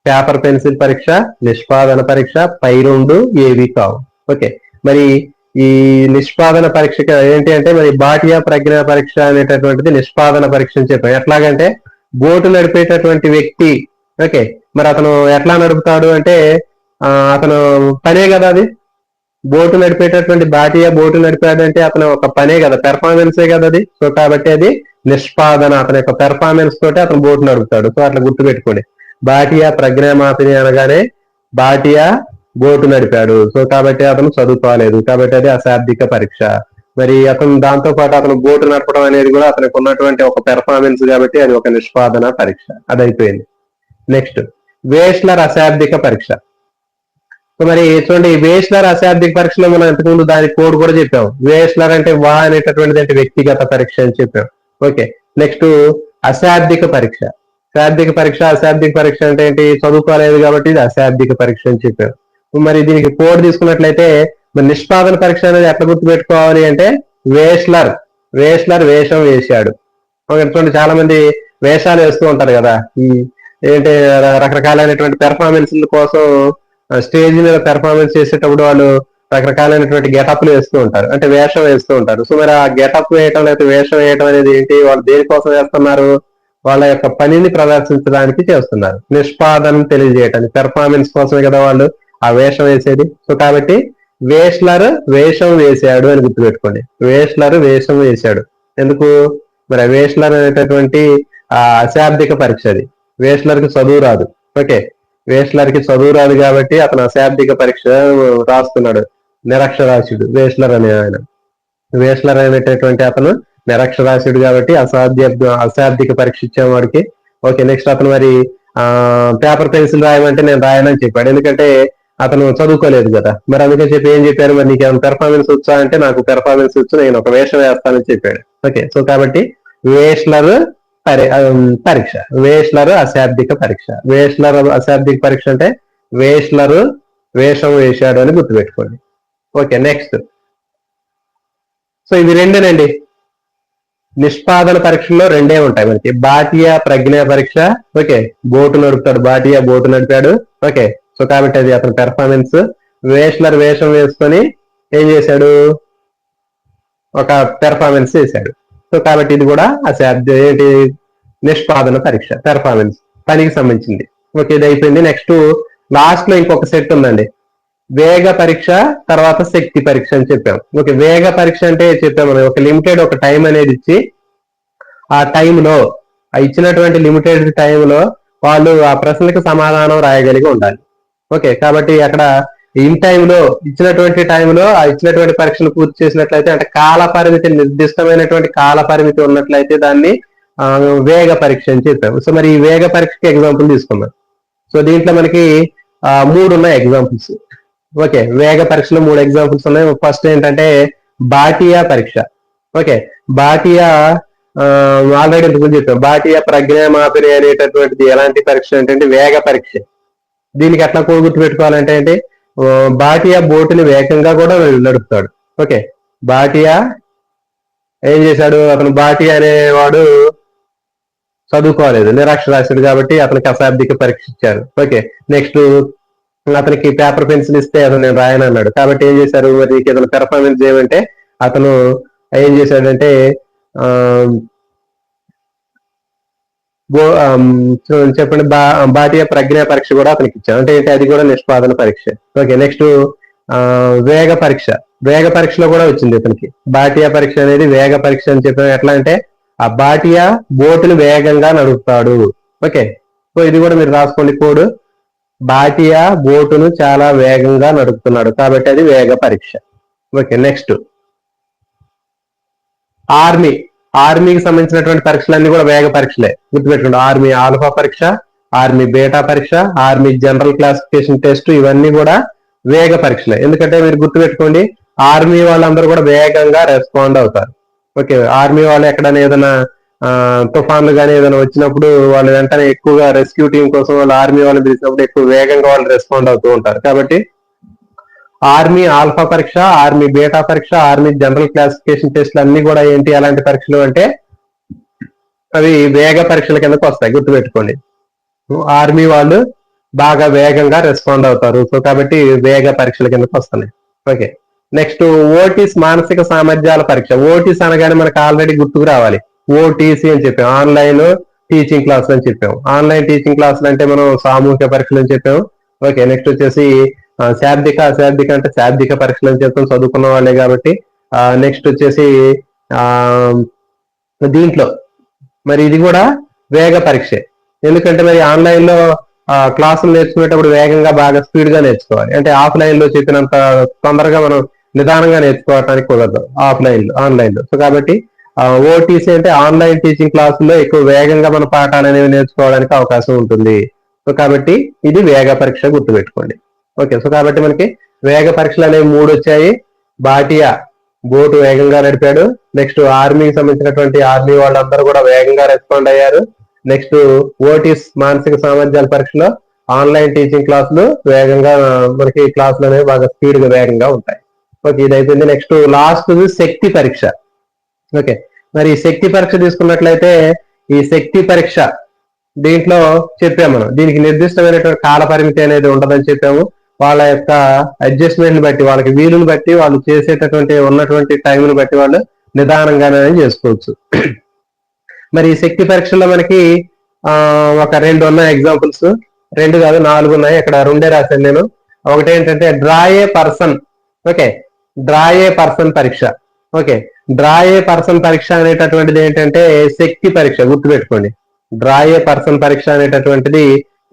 పేపర్ పెన్సిల్ పరీక్ష, నిష్పాదన పరీక్ష, పై రెండు ఏవి కావు. ఓకే, మరి ఈ నిష్పాదన పరీక్ష ఏంటి అంటే మరి బాటియా ప్రజ్ఞా పరీక్ష అనేటటువంటిది నిష్పాదన పరీక్ష అని చెప్పాం. ఎట్లాగంటే బోటు నడిపేటటువంటి వ్యక్తి, ఓకే, మరి అతను ఎట్లా నడుపుతాడు అంటే అతను పనే కదా అది. బోటు నడిపేటటువంటి బాటియా బోటు నడిపాడు అంటే అతను ఒక పనే కదా, పెర్ఫార్మెన్సే కదా అది. సో కాబట్టి అది నిష్పాదన, అతని యొక్క పెర్ఫార్మెన్స్ తోటి అతను బోటు నడుపుతాడు. సో అట్లా గుర్తుపెట్టుకోండి. బాటియా ప్రజ్ఞామాపిని అనగానే బాటియా బోటు నడిపాడు. సో కాబట్టి అతను చదువుకోలేదు, కాబట్టి అది అశాబ్దిక పరీక్ష. మరి అతను దాంతో పాటు అతను బోటు నడపడం అనేది కూడా అతనికి ఉన్నటువంటి ఒక పెర్ఫార్మెన్స్ కాబట్టి అది ఒక నిష్పాదన పరీక్ష. అది అయిపోయింది. నెక్స్ట్ వేస్లర్ అశాబ్దిక పరీక్ష. సో మరి చూడండి, వేస్లర్ అశాబ్దిక పరీక్షలో మనం ఇంతకుముందు దాని కోడ్ కూడా చెప్పాం. వేస్లర్ అంటే వా అనేటటువంటిది అంటే వ్యక్తిగత పరీక్ష అని చెప్పాం. ఓకే, నెక్స్ట్ అశాబ్దిక పరీక్ష. శాబ్దిక పరీక్ష అశాబ్దిక పరీక్ష అంటే ఏంటి? చదువుకోలేదు కాబట్టి ఇది అశాబ్దిక పరీక్ష అని చెప్పారు. మరి దీనికి కోడ్ తీసుకున్నట్లయితే మరి నిష్పాదన పరీక్ష అనేది ఎట్లా గుర్తుపెట్టుకోవాలి అంటే వేస్లర్ వేషం వేశాడు. చూడండి, చాలా మంది వేషాలు వేస్తూ ఉంటారు కదా. ఈ ఏంటి రకరకాలైనటువంటి పెర్ఫార్మెన్స్ కోసం స్టేజ్ మీద పెర్ఫార్మెన్స్ చేసేటప్పుడు వాళ్ళు రకరకాలైనటువంటి గెటప్లు వేస్తూ ఉంటారు, అంటే వేషం వేస్తూ ఉంటారు. సో మరి ఆ గెటప్ వేయటం లేకపోతే వేషం వేయటం అనేది ఏంటి? వాళ్ళు దేనికోసం వేస్తున్నారు? వాళ్ళ యొక్క పనిని ప్రదర్శించడానికి చేస్తున్నారు. నిష్పాదన తెలియజేయటానికి, పెర్ఫార్మెన్స్ కోసమే కదా వాళ్ళు ఆ వేషం వేసేది. సో కాబట్టి వేస్లర్ వేషం వేశాడు అని గుర్తుపెట్టుకోండి. వేస్లర్ వేషం వేశాడు. ఎందుకు? మరి వేస్లర్ అనేటటువంటి అశాబ్దిక పరీక్ష అది. వేస్లర్ కి చదువు రాదు. ఓకే, వేస్లర్ కి చదువు రాదు కాబట్టి అతను అశాబ్దిక పరీక్ష రాస్తున్నాడు. నిరక్షరాస్యుడు వేస్లర్ అనే ఆయన. వేస్లర్ అనేటటువంటి అతను నిరక్షరాస్యుడు కాబట్టి అశాబ్దిక పరీక్ష ఇచ్చేవాడికి. ఓకే, నెక్స్ట్ అతను మరి పేపర్ పెన్సిల్ రాయమంటే నేను రాయనని చెప్పాడు. ఎందుకంటే అతను చదువుకోలేదు కదా. మరి అందుకని చెప్పి ఏం చెప్పారు? మరి నీకు ఏమైనా పెర్ఫార్మెన్స్ వచ్చా అంటే నాకు పెర్ఫార్మెన్స్ వచ్చు, నేను ఒక వేషం వేస్తానని చెప్పాడు. ఓకే, సో కాబట్టి వేస్లర్ పరీక్ష, వేస్లర్ అశాబ్దిక పరీక్ష. వేస్లర్ అశాబ్దిక పరీక్ష అంటే వేస్లర్ వేషం వేశాడు అని గుర్తుపెట్టుకోండి. Okay, next. సో ఇవి రెండేనండి. నిష్పాదన పరీక్షల్లో రెండే ఉంటాయి మనకి. బాటియా ప్రజ్ఞా పరీక్ష. ఓకే, బోటు నడుపుతాడు, బాటియా బోటు నడిపాడు. ఓకే, సో కాబట్టి అది అతని పెర్ఫార్మెన్స్. వేస్లర్ వేషం వేసుకొని ఏం చేశాడు? ఒక పెర్ఫార్మెన్స్ చేశాడు. సో కాబట్టి ఇది కూడా ఏంటి? నిష్పాదన పరీక్ష, పెర్ఫార్మెన్స్, పనికి సంబంధించింది. ఓకే, ఇది అయిపోయింది. నెక్స్ట్ లాస్ట్ లో ఇంకొక సెట్ ఉందండి. వేగ పరీక్ష తర్వాత శక్తి పరీక్ష అని చెప్పాం. ఓకే, వేగ పరీక్ష అంటే చెప్పాం మనం ఒక లిమిటెడ్ ఒక టైం అనేది ఇచ్చి ఆ టైంలో ఇచ్చినటువంటి లిమిటెడ్ టైంలో వాళ్ళు ఆ ప్రశ్నలకు సమాధానం రాయగలిగి ఉండాలి. ఓకే, కాబట్టి అక్కడ ఇన్ టైంలో ఇచ్చినటువంటి టైంలో ఆ ఇచ్చినటువంటి పరీక్షను పూర్తి చేసినట్లయితే, అంటే కాల పరిమితి, నిర్దిష్టమైనటువంటి కాల పరిమితి ఉన్నట్లయితే దాన్ని వేగ పరీక్ష అని చెప్పాము. సో మరి ఈ వేగ పరీక్షకి ఎగ్జాంపుల్ తీసుకున్నాం. సో దీంట్లో మనకి 3 ఉన్నాయి ఎగ్జాంపుల్స్. ఓకే, వేగ పరీక్షలో 3 ఎగ్జాంపుల్స్ ఉన్నాయి. ఫస్ట్ ఏంటంటే బాటియా పరీక్ష. ఓకే, బాటియా ఆల్రెడీ ఇంతకుముందు చెప్పాం. బాటియా ప్రజ్ఞామాపిని అనేటటువంటిది ఎలాంటి పరీక్ష అంటే వేగ పరీక్ష. దీనికి ఎట్లా కూడా గుర్తుపెట్టుకోవాలంటే ఏంటి? బాటియా బోటుని వేగంగా కూడా నడుపుతాడు. ఓకే, బాటియా ఏం చేశాడు? అతను బాటియా అనేవాడు చదువుకోలేదు, నిరక్షరాస్యుడు కాబట్టి అతనికి అశాబ్దిక పరీక్ష ఇచ్చారు. ఓకే, నెక్స్ట్ అతనికి పేపర్ పెన్సిల్ ఇస్తే అతను నేను రాయను అన్నాడు. కాబట్టి ఏం చేశారు? మరి ఏదైనా పెర్ఫార్మెన్స్ చేయమంటే అతను ఏం చేశాడంటే చెప్పండి, బాటియా ప్రజ్ఞా పరీక్ష కూడా అతనికి ఇచ్చారు. అంటే ఏంటి? అది కూడా నిష్పాదన పరీక్ష. ఓకే, నెక్స్ట్ వేగ పరీక్ష. వేగ పరీక్షలో కూడా వచ్చింది ఇతనికి. బాటియా పరీక్ష అనేది వేగ పరీక్ష అని చెప్పాం. ఎట్లా అంటే ఆ బాటియా బోటును వేగంగా నడుపుతాడు. ఓకే, సో ఇది కూడా మీరు రాసుకోండి కోడ్. బాటియా బోటును చాలా వేగంగా నడుపుతున్నాడు కాబట్టి అది వేగ పరీక్ష. Okay, next army. ఆర్మీకి సంబంధించినటువంటి పరీక్షలన్నీ కూడా వేగ పరీక్షలే, గుర్తుపెట్టుకోండి. ఆర్మీ ఆల్ఫా పరీక్ష, ఆర్మీ బేటా పరీక్ష, ఆర్మీ జనరల్ క్లాసిఫికేషన్ టెస్ట్, ఇవన్నీ కూడా వేగ పరీక్షలే. ఎందుకంటే మీరు గుర్తుపెట్టుకోండి, ఆర్మీ వాళ్ళందరూ కూడా వేగంగా రెస్పాండ్ అవుతారు. ఓకే, ఆర్మీ వాళ్ళు ఎక్కడైనా ఏదైనా తుఫాన్లు కానీ ఏదైనా వచ్చినప్పుడు వాళ్ళు వెంటనే ఎక్కువగా రెస్క్యూ టీం కోసం వాళ్ళు ఆర్మీ వాళ్ళు పిలిచినప్పుడు ఎక్కువ వేగంగా వాళ్ళు రెస్పాండ్ అవుతూ ఉంటారు. కాబట్టి ఆర్మీ ఆల్ఫా పరీక్ష, ఆర్మీ బేటా పరీక్ష, ఆర్మీ జనరల్ క్లాసిఫికేషన్ టెస్ట్లు అన్ని కూడా ఏంటి అలాంటి పరీక్షలు అంటే అవి వేగ పరీక్షల కిందకు వస్తాయి, గుర్తుపెట్టుకోండి. ఆర్మీ వాళ్ళు బాగా వేగంగా రెస్పాండ్ అవుతారు, సో కాబట్టి వేగ పరీక్షల కిందకు వస్తున్నాయి. ఓకే, నెక్స్ట్ ఓటీస్ మానసిక సామర్థ్యాల పరీక్ష. ఓటీస్ అనగానే మనకు ఆల్రెడీ గుర్తుకు రావాలి. ఓటీసీ అని చెప్పాం, ఆన్లైన్ టీచింగ్ క్లాసులు అని చెప్పాము. ఆన్లైన్ టీచింగ్ క్లాసులు అంటే మనం సామూహిక పరీక్షలు అని చెప్పాము. ఓకే, నెక్స్ట్ వచ్చేసి శాబ్దిక అంటే శాబ్దిక పరీక్షలు అని చెప్తాం, చదువుకున్న వాళ్ళే కాబట్టి. నెక్స్ట్ వచ్చేసి దీంట్లో మరి ఇది కూడా వేగ పరీక్షే. ఎందుకంటే మరి ఆన్లైన్ లో క్లాసులు నేర్చుకునేటప్పుడు వేగంగా బాగా స్పీడ్ గా నేర్చుకోవాలి. అంటే ఆఫ్లైన్ లో చెప్పినంత తొందరగా మనం నిదానంగా నేర్చుకోవడానికి కుదరదు ఆన్లైన్ లో. సో కాబట్టి ఓటీసీ అంటే ఆన్లైన్ టీచింగ్ క్లాసుల్లో ఎక్కువ వేగంగా మన పాఠాలు అనేవి నేర్చుకోవడానికి అవకాశం ఉంటుంది. సో కాబట్టి ఇది వేగ పరీక్ష, గుర్తుపెట్టుకోండి. ఓకే, సో కాబట్టి మనకి వేగ పరీక్షలు అనేవి 3 వచ్చాయి. బాటియా బోటు వేగంగా నడిపాడు. నెక్స్ట్ ఆర్మీకి సంబంధించినటువంటి ఆర్మీ వాళ్ళందరూ కూడా వేగంగా రెస్పాండ్ అయ్యారు. నెక్స్ట్ ఓటీస్ మానసిక సామర్థ్యాల పరీక్షలో ఆన్లైన్ టీచింగ్ క్లాసులు వేగంగా మనకి క్లాసులు అనేవి బాగా స్పీడ్ గా వేగంగా ఉంటాయి. ఓకే, ఇది అయిపోయింది. నెక్స్ట్ లాస్ట్ శక్తి పరీక్ష. ఓకే, మరి ఈ శక్తి పరీక్ష తీసుకున్నట్లయితే ఈ శక్తి పరీక్ష దీంట్లో చెప్పాము మనం, దీనికి నిర్దిష్టమైనటువంటి కాల పరిమితి అనేది ఉండదని చెప్పాము. వాళ్ళ యొక్క అడ్జస్ట్మెంట్ బట్టి, వాళ్ళకి వీలుని బట్టి, వాళ్ళు చేసేటటువంటి ఉన్నటువంటి టైంని బట్టి వాళ్ళు నిదానంగానే చేసుకోవచ్చు. మరి ఈ శక్తి పరీక్షలో మనకి ఒక 2 ఉన్నాయి ఎగ్జాంపుల్స్. 2 కాదు 4 ఉన్నాయి, ఇక్కడ 2 రాశాను నేను. ఒకటి ఏంటంటే draw a person. Okay, draw a person పరీక్ష. ఓకే, డ్రా ఏ పర్సన్ పరీక్ష అనేటటువంటిది ఏంటంటే శక్తి పరీక్ష, గుర్తుపెట్టుకోండి. డ్రా ఏ పర్సన్ పరీక్ష అనేటటువంటిది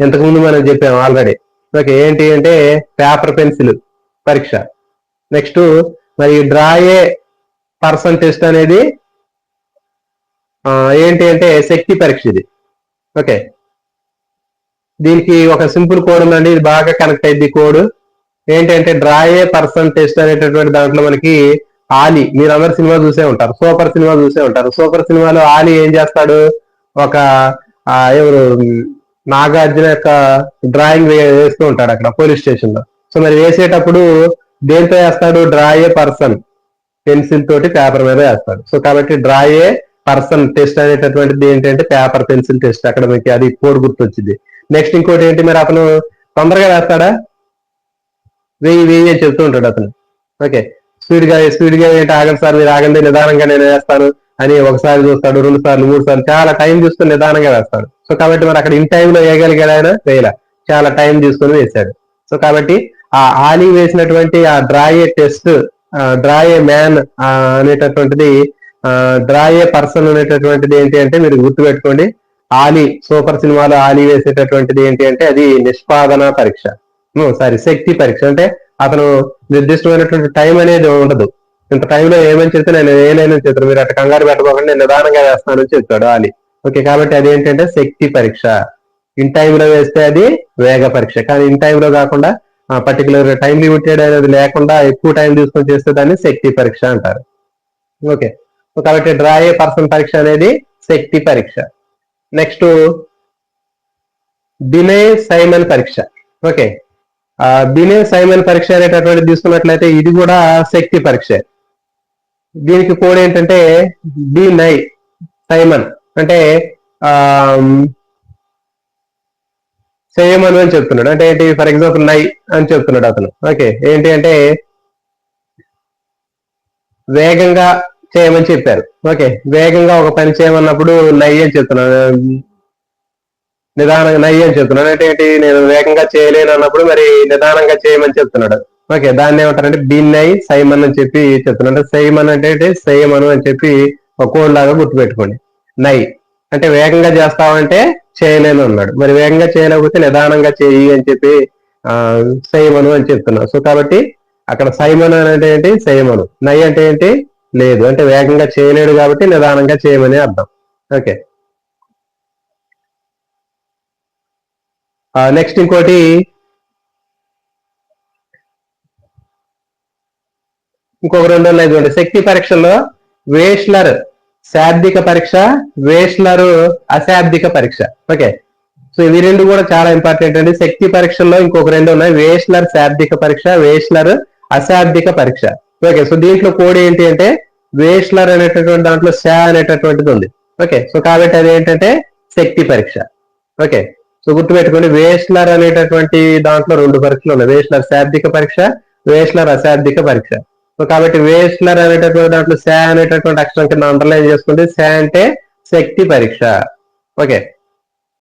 ఇంతకుముందు మనం చెప్పాము ఆల్రెడీ. ఓకే, ఏంటి అంటే పేపర్ పెన్సిల్ పరీక్ష. నెక్స్ట్ మరి డ్రా ఏ పర్సన్ టెస్ట్ అనేది ఏంటి అంటే శక్తి పరీక్ష ఇది. ఓకే, దీనికి ఒక సింపుల్ కోడ్ ఉందండి, ఇది బాగా కనెక్ట్ అయింది కోడ్. ఏంటంటే డ్రా ఏ పర్సన్ టెస్ట్ అనేటటువంటి దాంట్లో మనకి ఆలీ, మీరు అందరు సినిమా చూసే ఉంటారు, సూపర్ సినిమా చూసే ఉంటారు. సూపర్ సినిమాలో ఆలీ ఏం చేస్తాడు, ఒక ఎవరు నాగార్జున యొక్క డ్రాయింగ్ వేస్తూ ఉంటాడు అక్కడ పోలీస్ స్టేషన్ లో. సో మరి వేసేటప్పుడు దేంతో వేస్తాడు, డ్రా ఏ పర్సన్ పెన్సిల్ తోటి పేపర్ మీద వేస్తాడు. సో కాబట్టి డ్రా ఏ పర్సన్ టెస్ట్ అనేటటువంటిది ఏంటంటే పేపర్ పెన్సిల్ టెస్ట్. అక్కడ మీకు అది కోడ్ గుర్తొచ్చింది. నెక్స్ట్ ఇంకోటి ఏంటి, మరి అతను తొందరగా వేస్తాడా, వెయ్యి అని చెప్తూ ఉంటాడు అతను. ఓకే, స్పీడ్ గా ఏంటి, ఆగండి సార్ మీరు ఆగండి, నిదానంగా నేను వేస్తాను అని ఒకసారి చూస్తాడు, 2 సార్లు 3 సార్లు, చాలా టైం తీసుకుని నిదానంగా వేస్తాడు. సో కాబట్టి మరి అక్కడ ఇన్ టైంలో వేయగలిగాడు ఆయన, వేయలే, చాలా టైం తీసుకుని వేశాడు. సో కాబట్టి ఆ ఆలీ వేసినటువంటి ఆ డ్రా ఏ టెస్ట్, డ్రా ఏ మ్యాన్ అనేటటువంటిది, డ్రా ఏ పర్సన్ అనేటటువంటిది ఏంటి అంటే మీరు గుర్తుపెట్టుకోండి, ఆలీ సూపర్ సినిమాలో ఆలీ వేసేటటువంటిది ఏంటి అంటే అది నిష్పాదన పరీక్ష, సారీ శక్తి పరీక్ష. అంటే అతను నిర్దిష్టమైనటువంటి టైం అనేది ఉండదు, ఇంత టైంలో ఏమని చెప్తే నేను ఏలేనని చెప్తాను, మీరు అట్లా కంగారు పెట్టబోకండి, నేను నిదానంగా వేస్తానని చెప్తాడు ఆలీ. ఓకే, కాబట్టి అది ఏంటంటే శక్తి పరీక్ష. ఇన్ టైంలో వేస్తే అది వేగ పరీక్ష, కానీ ఇన్ టైంలో కాకుండా పర్టికులర్ టైం లిమిటెడ్ అనేది లేకుండా ఎక్కువ టైం తీసుకొని చేస్తే దాన్ని శక్తి పరీక్ష అంటారు. ఓకే, కాబట్టి డ్రా ఏ పర్సన్ పరీక్ష అనేది శక్తి పరీక్ష. నెక్స్ట్ బినే సైమన్ పరీక్ష. ఓకే, బినే సైమన్ పరీక్ష అనేటటువంటి తీసుకున్నట్లయితే ఇది కూడా శక్తి పరీక్ష. దీనికి కోడ్ ఏంటంటే బినై సైమన్, అంటే చేయమను అని చెప్తున్నాడు. అంటే ఏంటి, ఫర్ ఎగ్జాంపుల్ నై అని చెప్తున్నాడు అతను. ఓకే, ఏంటి అంటే వేగంగా చేయమని చెప్పారు. ఓకే, వేగంగా ఒక పని చేయమన్నప్పుడు నై అని చెప్తున్నాడు, నిదానంగా నై అని చెప్తున్నాడు. అంటే ఏంటి, నేను వేగంగా చేయలేను అన్నప్పుడు మరి నిదానంగా చేయమని చెప్తున్నాడు. ఓకే, దాన్ని ఏమంటారంటే బిన్నై సైమన్ అని చెప్పి చెప్తున్నారు. అంటే సైమన్ అంటే సైమను అని చెప్పి ఒక కోడ్ లాగా గుర్తుపెట్టుకోండి. నై అంటే వేగంగా చేస్తావంటే చేయలేను అన్నాడు. మరి వేగంగా చేయలేకపోతే నిదానంగా చేయి అని చెప్పి ఆ సైమను అని చెప్తున్నాడు. సో కాబట్టి అక్కడ సైమన్ అంటే ఏంటి, సైమను. నై అంటే ఏంటి, లేదు, అంటే వేగంగా చేయలేడు కాబట్టి నిదానంగా చేయమని అర్థం. ఓకే, నెక్స్ట్ ఇంకోటి ఇంకొక రెండు ఉన్నాయి చూడండి. శక్తి పరీక్షలో వేష్లర్ శాబ్దిక పరీక్ష, వేష్లర్ అశాబ్దిక పరీక్ష. ఓకే, సో ఇవి రెండు కూడా చాలా ఇంపార్టెంట్ అండి. శక్తి పరీక్షల్లో ఇంకొక రెండు ఉన్నాయి, వేష్లర్ శాబ్దిక పరీక్ష, వేష్లర్ అశాబ్దిక పరీక్ష. ఓకే, సో దీంట్లో కోడ్ ఏంటి అంటే వేష్లర్ అనేటటువంటి దాంట్లో శా అనేటటువంటిది ఉంది. ఓకే, సో కాబట్టి అది ఏంటంటే శక్తి పరీక్ష. ఓకే, సో గుర్తుపెట్టుకోండి, వేష్లర్ అనేటటువంటి దాంట్లో రెండు పరీక్షలు ఉన్నాయి, వేష్లర్ శాబ్దిక పరీక్ష, వేష్లర్ అశాబ్దిక పరీక్ష. సో కాబట్టి వేష్లర్ అనేటటువంటి దాంట్లో శా అనేటటువంటి అక్షరం కింద అండర్లైన్ చేసుకుంటే శా అంటే శక్తి పరీక్ష. ఓకే,